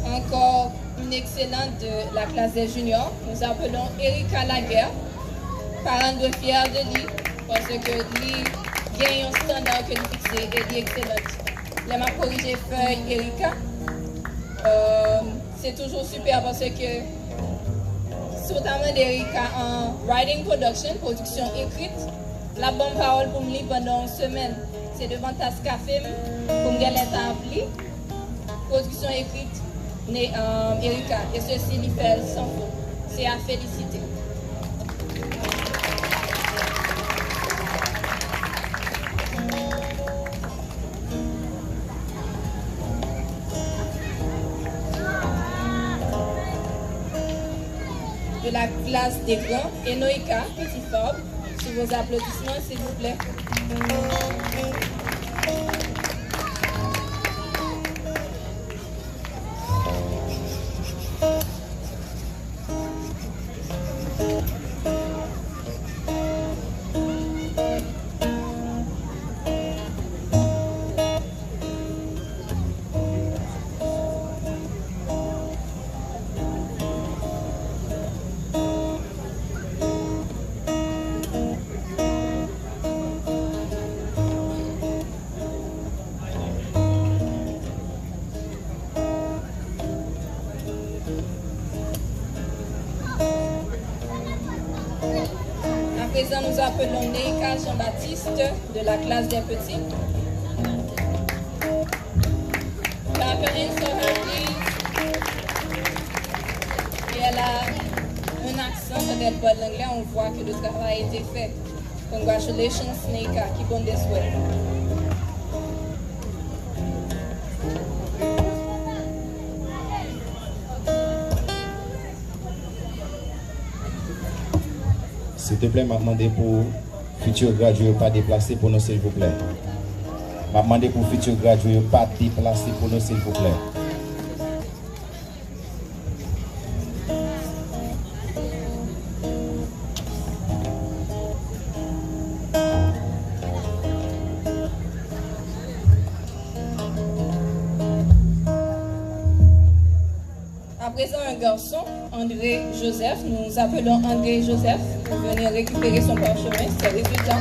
Encore une excellente de la classe des juniors. Nous appelons Erika Laguerre. Parents de fiers de lui parce que lui gagne un standard que lui fixé et lui excellente. Les m'a corrigé feuille Erika. C'est toujours super parce que notamment d'Erika en writing production, production écrite, la bonne parole pour me lire pendant une semaine. C'est devant Tasse Café pour me gagner l'établi. Production écrite. Erika, et ceci lui fait sans faute. C'est à féliciter. De la classe des grands, Enoïka, petit Fob, sous vos applaudissements, s'il vous plaît. À présent, nous appelons Neika Jean-Baptiste de la classe des petits. La parents sont happy et elle a un accent quand elle parle l'anglais, on voit que le travail a été fait. Congratulations, Neika, keep on this way. S'il te plaît, m'a demandé pour futurs gradués pas déplacer pour nous, s'il vous plaît. M'a demandé pour futurs gradués pas déplacer pour nous, s'il vous plaît. À présent, un garçon, André Joseph. Nous appelons André Joseph pour venir récupérer son parchemin, ses résultats.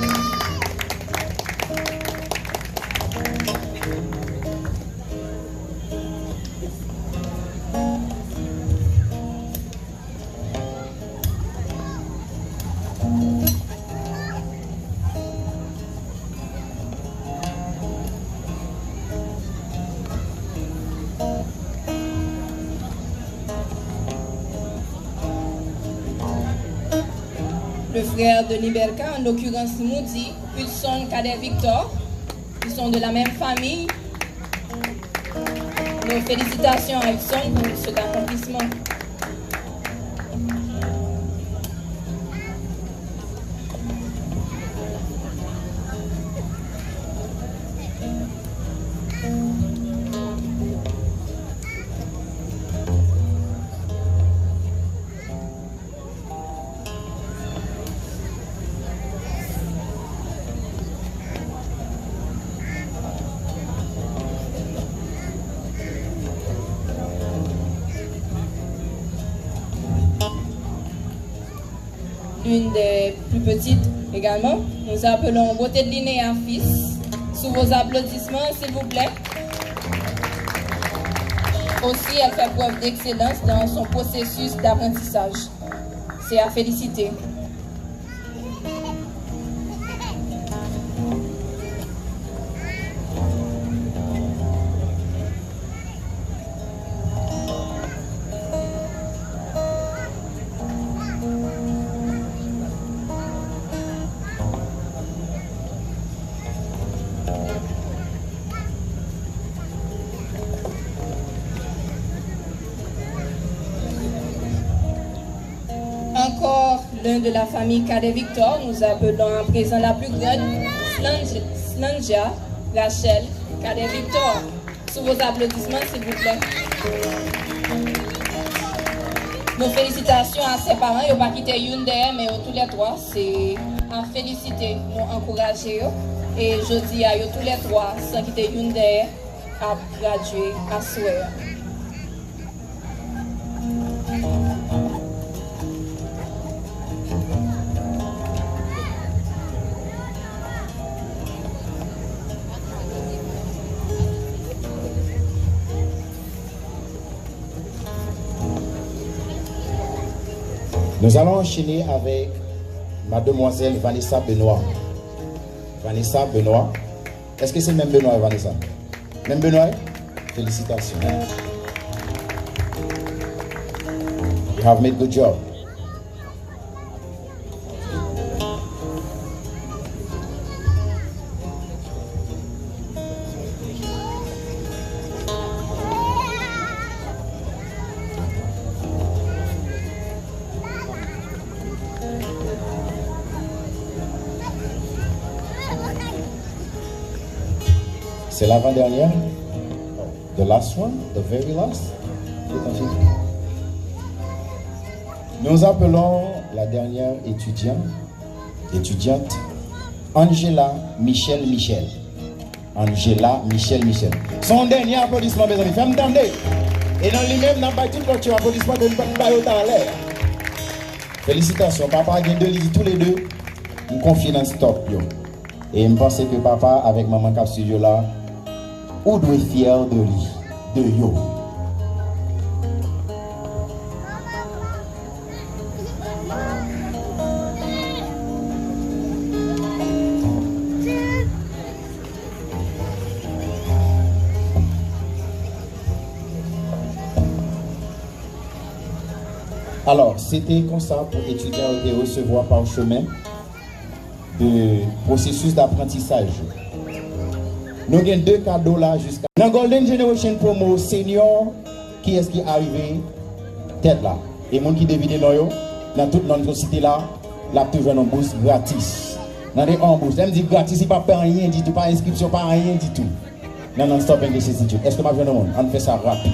Le frère de Liberka, en l'occurrence Moudi, Hudson, Kader Victor, ils sont de la même famille. Nos félicitations à Hudson pour cet accomplissement. l'une des plus petites également. Nous appelons Beauté de Linéa Fils. Sous vos applaudissements, s'il vous plaît. Aussi, elle fait preuve d'excellence dans son processus d'apprentissage. C'est à féliciter. Encore l'un de la famille Cadet Victor, nous appelons à présent la plus grande, Slangia Rachel Cadet Victor. Sous vos applaudissements, s'il vous plaît. Nos félicitations à ses parents, ils n'ont pas quitté Hyundai, mais tous les trois, c'est à féliciter, nous encourager. Et je dis à eux tous les trois, sans quitter Hyundai, à graduer, à souhait. Nous allons enchaîner avec mademoiselle Vanessa Benoît. Vanessa Benoît. Est-ce que c'est même Benoît et Vanessa? Même Benoît? Félicitations. You have made good job. C'est l'avant-dernière. The last one, the very last. Nous appelons la dernière étudiante, Angela Michel. Angela Michel. Son dernier applaudissement, mes amis. Femme d'emmener. Et dans lui-même, n'a pas tout le applaudissement de l'Impact en l'air. Félicitations. Papa a gagné tous les deux. Nous confions dans le stop. Et je pense que papa, avec maman Cap Studio là, ou doit être fier de lui, de yo. Alors, c'était comme ça pour étudier et recevoir par chemin de processus d'apprentissage. Nous avons deux cadeaux là jusqu'à... Dans Golden Generation Promo Senior, qui est-ce qui est arrivé? Tête là. Et les gens qui devinent dans toute notre cité là, là, toujours une bourse gratis. Dans les bourses, elle me dit gratis, il n'y a pas rien du tout, pas inscription, pas rien du tout. Non, stop English Institute. Est-ce que ma vie monde? On fait ça rapide.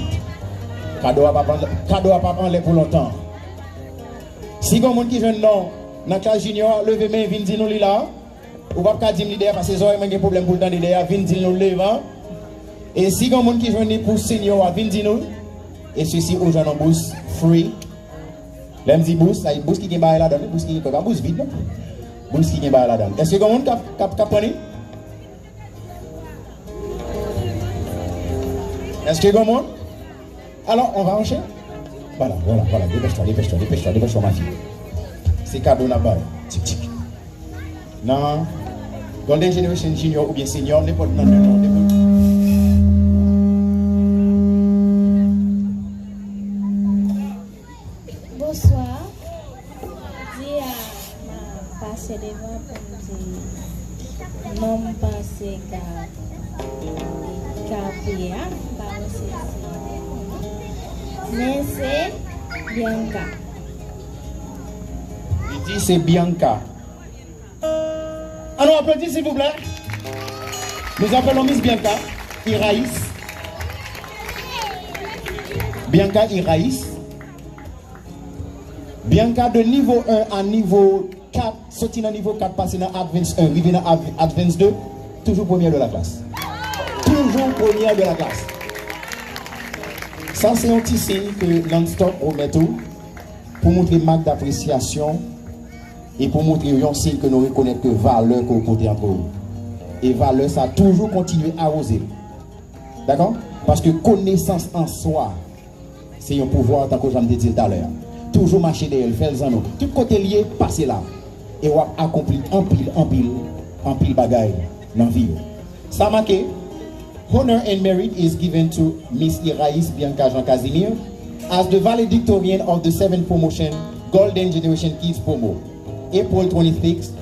Cadeau à pas prendre pour longtemps. Si il y a des gens qui viennent dans la classe junior, levez main, venez dire nous là. Ou pas dire l'idée parce que c'est un problème pour le temps d'idée, venez dire nous levant. Et si il y a des gens qui viennent pour senior, venez dire nous. Et ceci aux gens en bourse free. Là, je dis bourse, c'est bourse qui est là-dedans, bourse qui est pas bourse vide. Bourse qui est là-dedans. Est-ce qu'il y a des gens qui ont pris? Est-ce qu'il y a des gens? Alors, on va enchaîner. Voilà, dépêche-toi, ma fille. C'est cadeau là-bas. Tic, tic. Non, Golden Generation Junior ou bien Senior, n'importe quoi. Bonsoir. Dis à passer devant pour dire non passer café, mais c'est Bianca. Il dit c'est Bianca. Alors applaudissez s'il vous plaît. Nous appelons Miss Bianca Iraïs. Bianca Iraïs. Bianca de niveau 1 à niveau 4, sorti dans niveau 4, passé dans Advance 1, arrivé dans Advance 2, toujours première de la classe. Toujours première de la classe. Ça, c'est un petit signe que non-stop remet tout pour montrer marque d'appréciation et pour montrer un signe que nous reconnaissons que valeur qu'on côté entre nous. Et valeur, ça a toujours continué à oser. D'accord? Parce que connaissance en soi, c'est un pouvoir, tant que j'en ai dit tout à l'heure. Toujours marcher derrière, faire les anneaux. Tout côté lié, passer là. Et on accomplit en pile bagaille dans la vie. Ça marque, honor and merit is given to Miss Iraïs Bianca Jean Casimir as the valedictorian of the 7th promotion Golden Generation Kids Promo, April 26,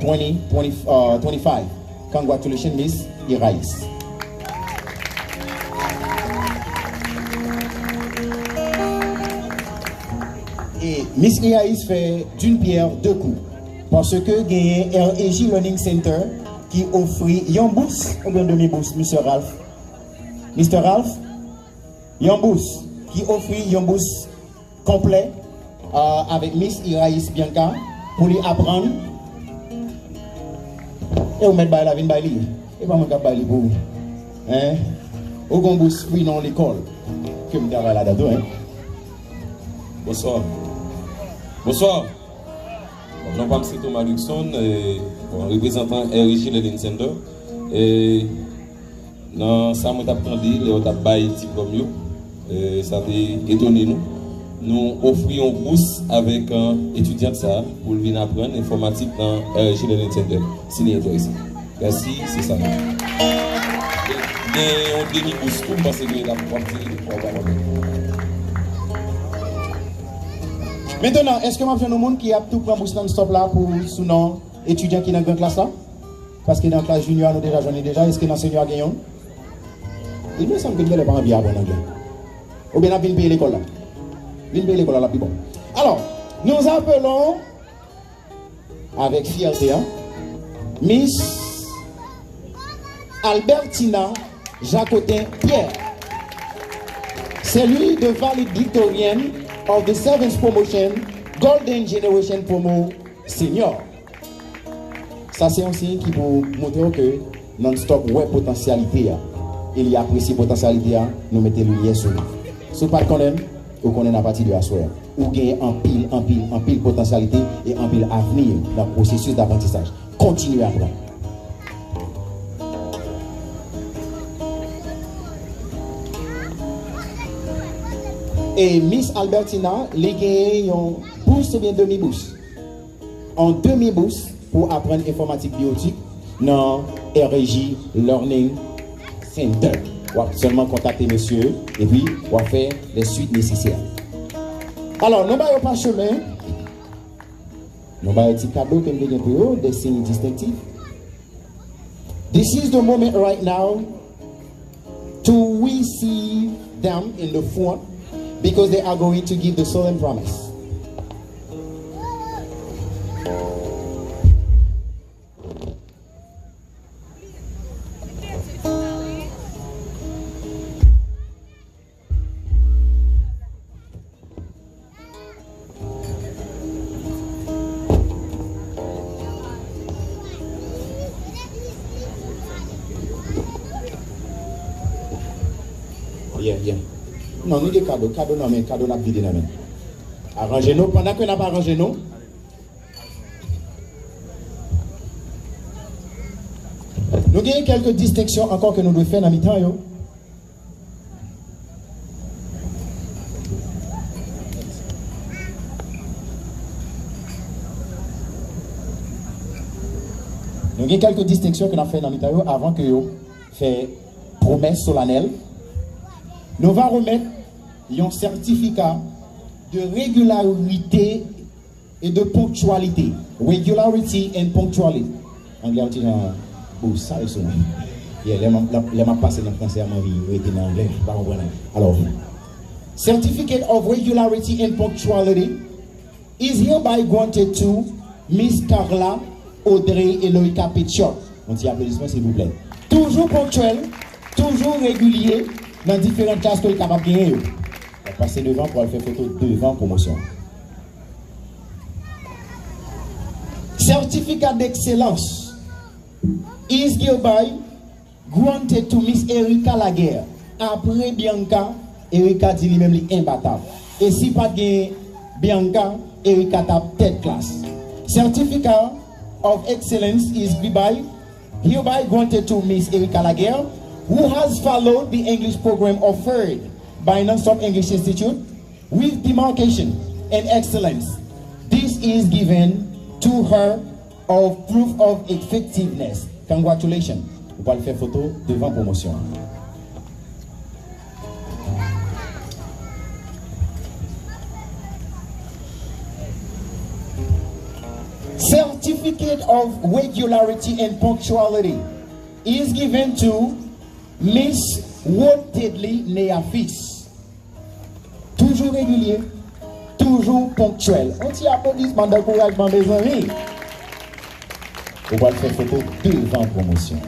2025. Congratulations, Miss Iraïs. Et Miss Iraïs fait d'une pierre deux coups. Parce que il y a un REJ Learning Center qui offre une bourse, ou bien demi-bourse, Mr. Ralph. Mr. Ralph, il y a une bourse qui offre une bourse complète avec Miss Iraïs Bianca pour lui apprendre. Et vous mettez la vie de Baili. Et pas mon cap Baili pour vous. Hein? Au bourse, oui, dans l'école. Que vous travaillez là-dedans. Hein? Bonsoir. Bonsoir. Je m'appelle Thomas Luxon, représentant REJ Learning Center. Et dans ça, je appris les autres diplômes. Ça a étonné nous. Nous offrons une bourse avec un étudiant pour venir apprendre l'informatique dans REJ Learning Center. Si vous êtes intéressé. Merci, c'est ça. Et on demi-bourse pour parce que la Maintenant, est-ce que je monde qui a tout pris bourse non-stop là pour son nom étudiant qui est dans la grande classe là? Parce que dans la classe junior, nous déjà, j'en ai déjà. Est-ce que dans le senior gagnons? Il me semble que vous n'avez pas envie d'apprendre anglais. Ou bien, vous payer l'école là. Vous payer l'école là, plus bon. Alors, nous appelons, avec fierté, Miss Albertina Jacotin Pierre. C'est lui de valedictorienne of the 7th promotion Golden Generation Promo Senior. Ça c'est un signe qui vous montre que non-stop ouais potentialité. Il y a apprécié potentialité, nous mettons le lien sur nous. Si vous ne connaissez pas, vous connaissez à partir de la soirée. Vous gagnez en pile potentialité et en pile avenir dans le processus d'apprentissage. Continuez à apprendre. Et Miss Albertina, les gagnent une bourse ou bien demi-bourse. En demi-bourse pour apprendre informatique biotique dans REJ Learning Center. On va seulement contacter monsieur et puis on va faire les suites nécessaires. Alors, nous n'avons pas chemin. Nous avons un petit cadeau que nous avons pour eux, des signes distinctifs. This is the moment right now to receive them in the front. Because they are going to give the solemn promise. Yeah. Non, nous des cadeaux. Cadeaux, non, mais cadeaux, n'a pas vidé. Arrangez-nous. Pendant que nous n'avons pas arrangé, nous. Nous avons quelques distinctions encore que nous devons faire dans le temps. Nous avons quelques distinctions que nous avons fait dans le temps avant que nous fassions promesse solennelle. Nous allons remettre un certificat de régularité et de ponctualité. Regularity and punctuality. Anglais, on dit ça et ça. Les m'a passé dans le français à ma vie, en anglais. Alors, Certificate of Regularity and Punctuality is hereby granted to Miss Carla Audrey Eloïka Pitchot. On dit applaudissements s'il vous plaît. Toujours ponctuel, toujours régulier. Dans différentes classes que le capable de gagner. On va passer devant pour aller faire photo devant promotion. Certificat d'excellence is hereby granted to Miss Erika Laguerre. Après Bianca, Erika dit lui-même imbattable. Et si pas de Bianca, Erika tape tête classe. Certificate of Excellence is hereby granted to Miss Erika Laguerre, who has followed the English program offered by Non-Stop English Institute with demarcation and excellence. This is given to her of proof of effectiveness. Congratulations. Vous allez faire photo devant promotion. Certificate of regularity and punctuality is given to Miss Woodtedley Neafis. Toujours régulier, toujours ponctuel. On t'y applaudissement d'encouragement des amis. On va le faire photo devant promotion.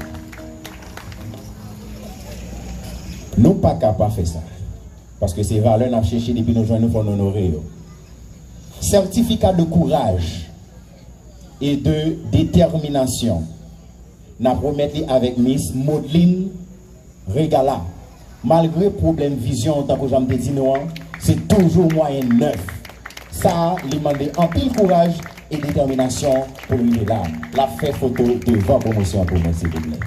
Nous pas capables de faire ça. Parce que ces valeurs n'a cherché depuis nos joints, nous faut honorer. Certificat de courage et de détermination. N'a promis avec Miss Maudline Regala. Malgré problème vision, tant que j'aime dit non, c'est toujours moyen neuf. Ça, il demande un pile courage et détermination pour lui là. La fait photo devant promotion pour moi, s'il vous plaît.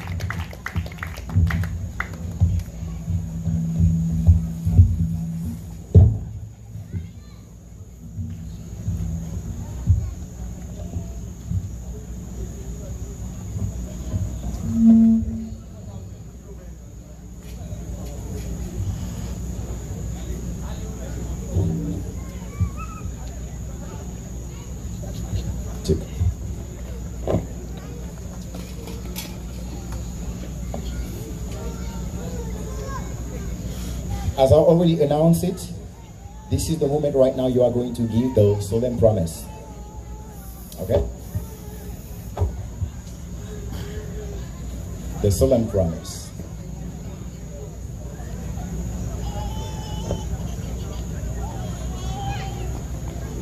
As I already announced it, this is the moment right now you are going to give the solemn promise. Okay? The solemn promise.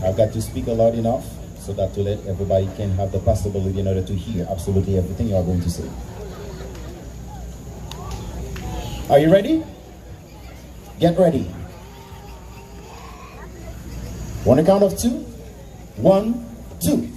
I've got to speak loud enough so that to let everybody can have the possibility in order to hear absolutely everything you are going to say. Are you ready? Get ready. On the count of 2. 1, 2.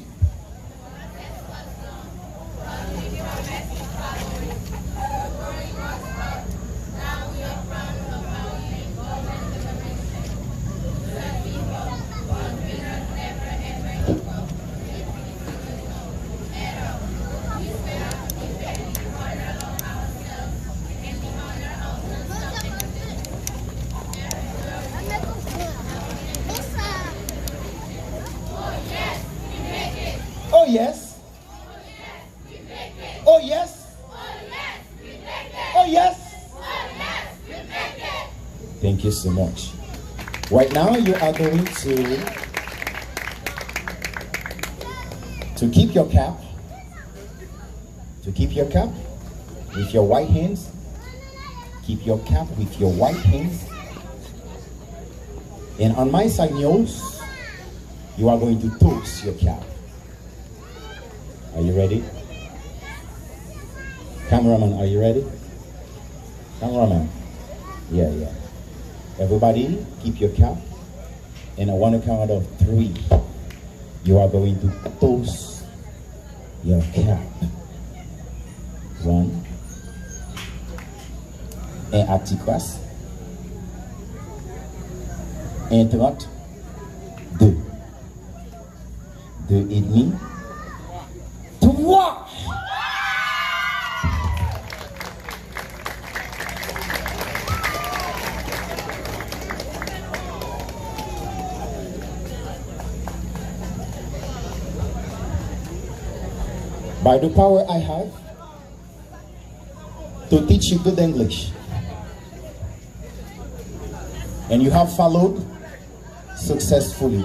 Oh yes. Oh yes. Oh yes. Thank you so much. Right now you are going to keep your cap. To keep your cap with your white hands. Keep your cap with your white hands. And on my side nose, you are going to toast your cap. Are you ready? Cameraman, are you ready? Cameraman. Yeah. Everybody, keep your cap. And I want to count of 3. You are going to toast your cap. 1. Un à petit croisse. 1,30. 2. 2,5. 3. By the power I have to teach you good English, and you have followed successfully,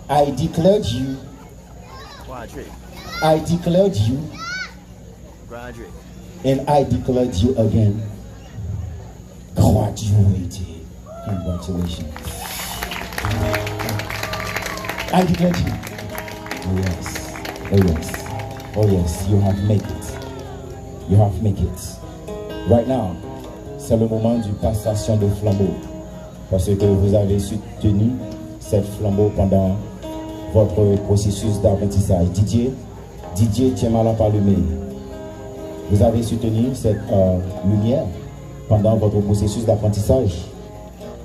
I declared you graduate. And I declared you again graduated. Congratulations. I declared you. Oh yes. Oh yes. Oh yes. You have made it. You have made it. Right now, c'est le moment du passation de flambeau. Parce que vous avez soutenu cette flambeau pendant votre processus d'apprentissage. Didier Tiemalapalumé, vous avez soutenu cette lumière pendant votre processus d'apprentissage.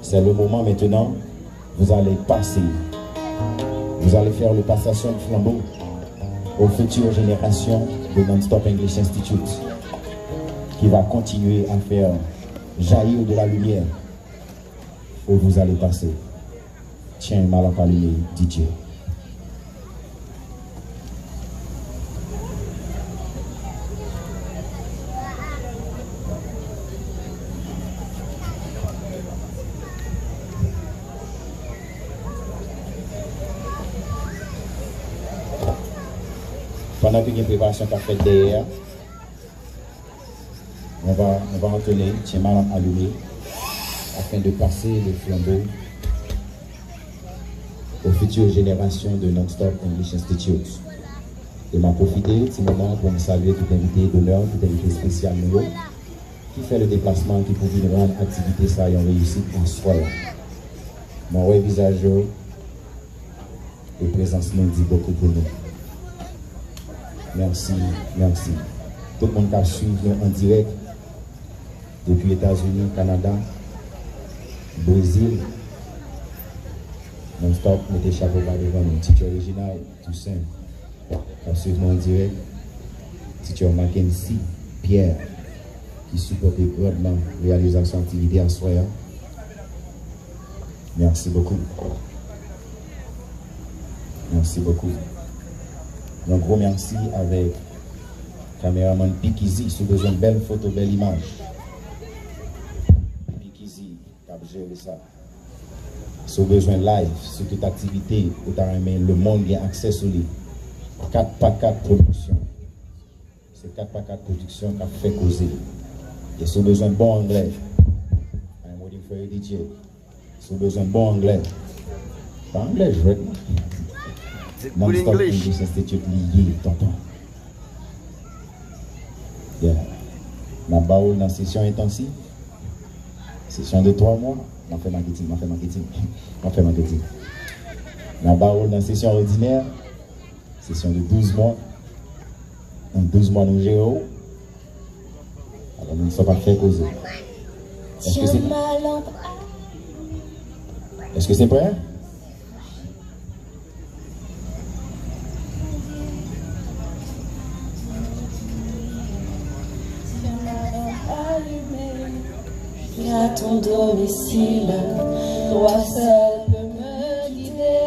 C'est le moment maintenant, vous allez passer. Vous allez faire le passation de flambeau aux futures générations de Non-Stop English Institute, qui va continuer à faire jaillir de la lumière où vous allez passer. Tiens, Malapalumé, DJ. Pendant que les préparations sont faites derrière, on va entonner, tiens, Malam allumé, afin de passer le flambeau aux futures générations de Non-Stop English Institute. Et m'a profité de ce moment pour me saluer tout invité d'honneur, tout invité spécial nouveau, qui fait le déplacement, qui pouvait rendre l'activité ça ayant réussi en soi. Mon vrai visage et présence nous dit beaucoup pour nous. Merci, merci. Tout le monde qui a suivi en direct depuis États-Unis, Canada, Brésil. Non-Stop, mettez chapeau par devant nous. Teacher original, tout simple. Suivez-moi en direct. Teacher Mackenzie, Pierre, qui supporte grandement la réalisation d'activité à soi. Merci beaucoup. Merci beaucoup. Un gros merci avec caméraman Pikizi, si vous besoin de belles photos, belles images. Pikizi, qui a géré ça. Si vous besoin de live, sur toute activité, vous avez le monde qui a accès sur lui. 4x4 production. C'est 4x4 production qui a fait causer. Et si vous besoin de bon anglais, I'm waiting for you, DJ. Si vous besoin de bon anglais, pas anglais, je veux dire. Non-Stop English Institute lié, tonton. Yeah. Ma baoule dans la session intensive. Session de 3 mois. On fait marketing. Ma baoule dans la session ordinaire. Session de 12 mois. En 12 mois, nous gérons. Alors, nous ne sommes pas fait causer. Est-ce que c'est prêt? À ton domicile, toi seul peux me guider.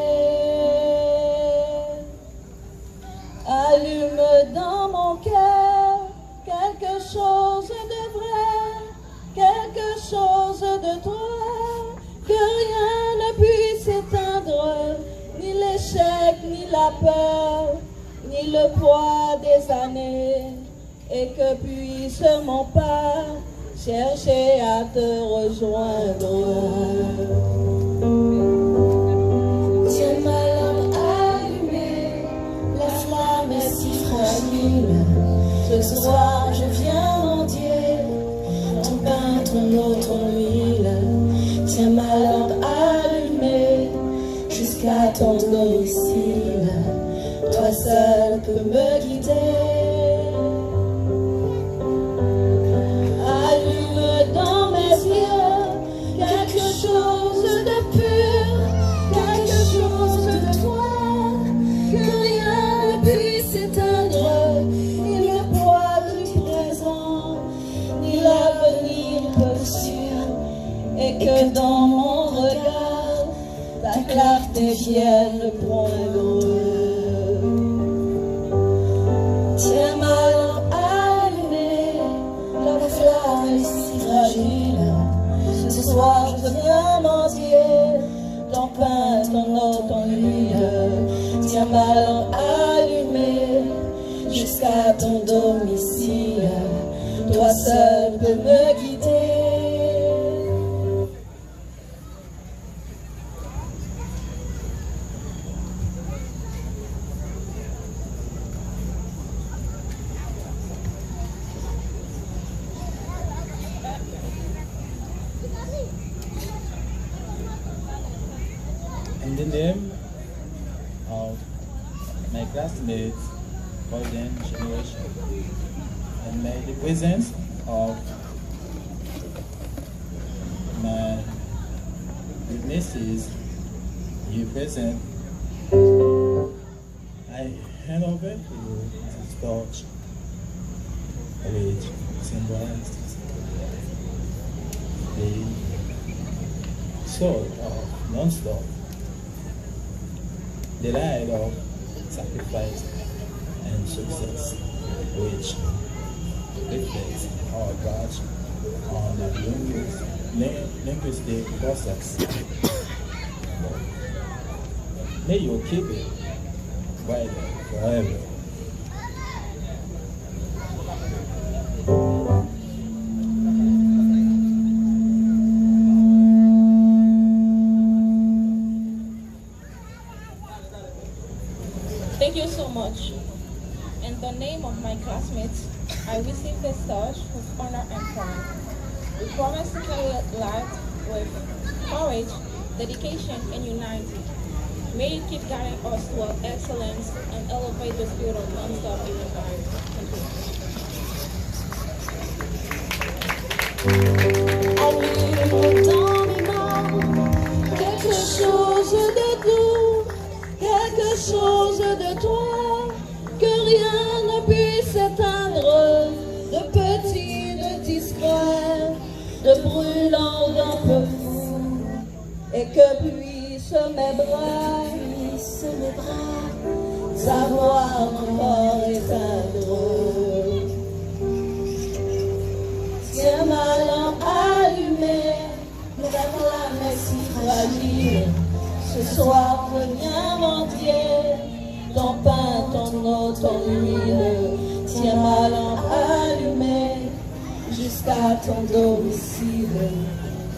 Allume dans mon cœur quelque chose de vrai, quelque chose de toi, que rien ne puisse éteindre, ni l'échec, ni la peur, ni le poids des années, et que puisse mon pas chercher à te rejoindre. Tiens ma lampe allumée, la flamme est si fragile. Ce soir je viens mendier ton pain, ton eau, ton huile. Tiens ma lampe allumée jusqu'à ton domicile. Toi seul peux me guider. Que dans mon regard, ta clarté vienne poindre. Tiens ma lampe allumée, la flamme est si fragile. Ce soir je viens mendier ton pain, ton eau, ton huile. Tiens ma lampe allumée jusqu'à ton domicile. Toi seul peux me guider. In the name of my classmates, golden generation, and may the presence of my witnesses be present. I hand over to you this torch, which symbolizes the soul of non-stop, the light of sacrifice and success, which reflects our grasp on the linguistic process. May you keep it bright forever. Thank you so much. In the name of my classmates, I receive this torch with honor and pride. We promise to carry life with courage, dedication, and unity. May it keep guiding us toward excellence and elevate the spirit of non-stop in our lives. Allume dans mes mains quelque chose de doux, quelque chose de toi, que rien ne puisse éteindre, de petit, de discret, de brûlant d'un peu fou, et que puissent mes bras, savoir encore éteindre. Tiens ma lampe allumée, la flamme est si fragile. Ce soir reviens mendier, ton pain, ton eau, ton huile. Tiens ma lampe allumée, jusqu'à ton domicile.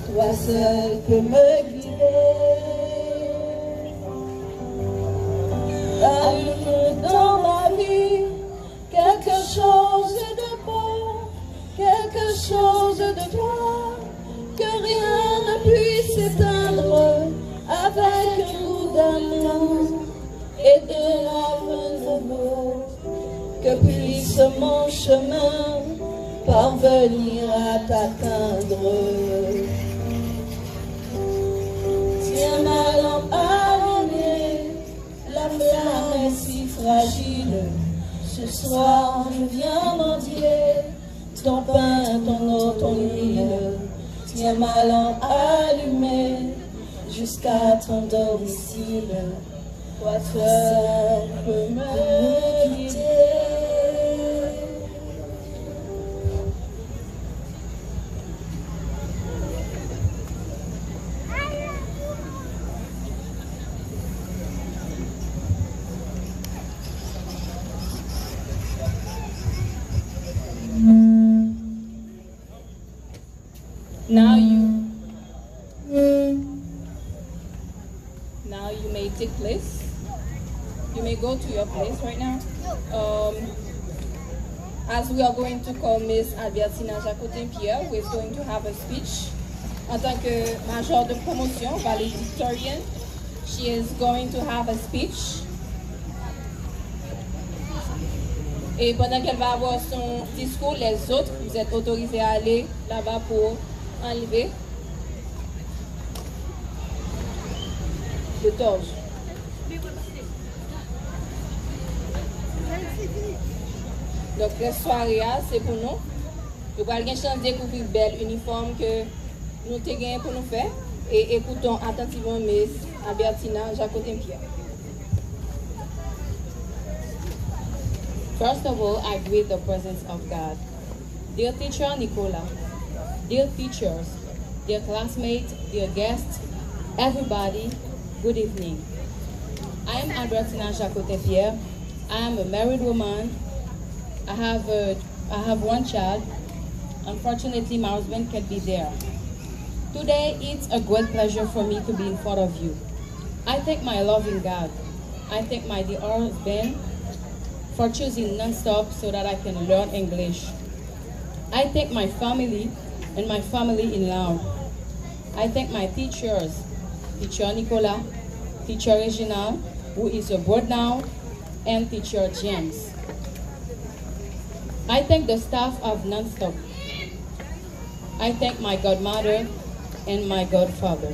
Toi seul peux me guider. Allume dans ma vie quelque chose de beau, quelque chose de toi, que rien ne puisse éteindre, avec un goût d'amour et de rêve nouveau, que puisse mon chemin parvenir à t'atteindre. Tiens ma lampe allumée, la flamme est si fragile. Ce soir je viens mendier ton pain, ton eau, ton huile. Tiens ma lampe allumée jusqu'à ton domicile. Toi seul peux me guider. Now you may take place. You may go to your place right now. As we are going to call Miss Albertina Jacotin-Pierre, who is going to have a speech. En tant que major de promotion, valedictorian, she is going to have a speech. Et pendant qu'elle va avoir son discours, les autres, vous êtes autorisés à aller là-bas pour enlever le torche. Donc, la soirée, c'est pour nous. Nous allons avoir chance de découvrir bel uniforme que nous avons gagné pour nous faire. Et écoutons attentivement Miss Albertina Jacotin-Pierre. First of all, I greet the presence of God. Dear teacher Nicola, dear teachers, dear classmates, dear guests, everybody, good evening. I am Albertina Jacotin-Pierre. I am a married woman. I have one child. Unfortunately, my husband can't be there. Today, it's a great pleasure for me to be in front of you. I thank my loving God. I thank my dear husband for choosing non-stop so that I can learn English. I thank my family and my family-in-law. I thank my teachers, Teacher Nicola, Teacher Regina, who is abroad now, and teacher James. I thank the staff of Nonstop. I thank my godmother and my godfather.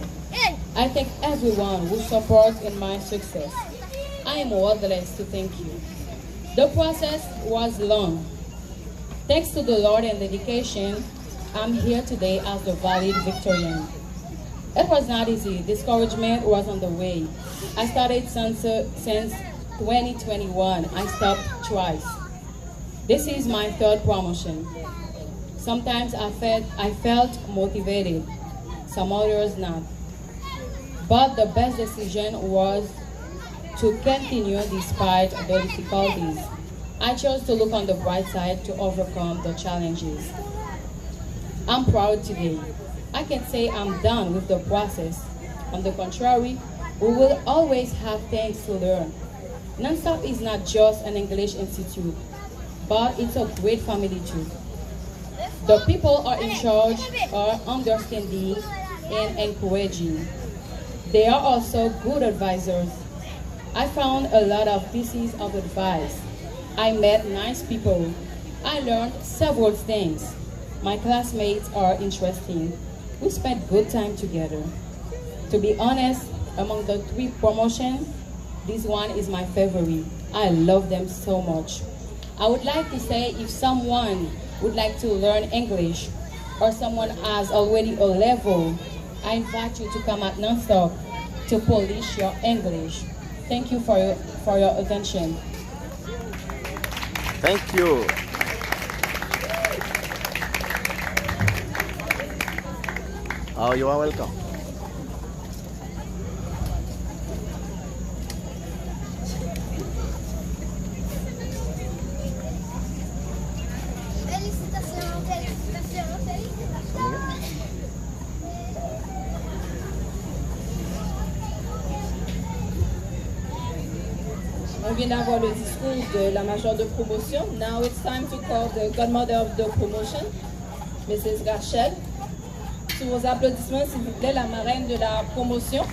I thank everyone who supports in my success. I am worthless to thank you. The process was long. Thanks to the Lord and dedication, I'm here today as the valid Victorian. It was not easy. Discouragement was on the way. I started since 2021. I stopped twice. This is my third promotion. Sometimes I felt motivated, some others not. But the best decision was to continue despite the difficulties. I chose to look on the bright side to overcome the challenges. I'm proud today. I can say I'm done with the process. On the contrary, we will always have things to learn. Nonstop is not just an English institute, but it's a great family too. The people are in charge are understanding and encouraging. They are also good advisors. I found a lot of pieces of advice. I met nice people. I learned several things. My classmates are interesting. We spent good time together. To be honest, among the 3 promotions, this one is my favorite. I love them so much. I would like to say if someone would like to learn English or someone has already a level, I invite you to come at Nonstop to polish your English. Thank you for your attention. Thank you. Oh, you are welcome. On vient d'avoir le discours de la majeure de promotion. Now it's time to call the godmother of the promotion, Mrs. Rachel. Sous vos applaudissements, s'il vous plaît, la marraine de la promotion.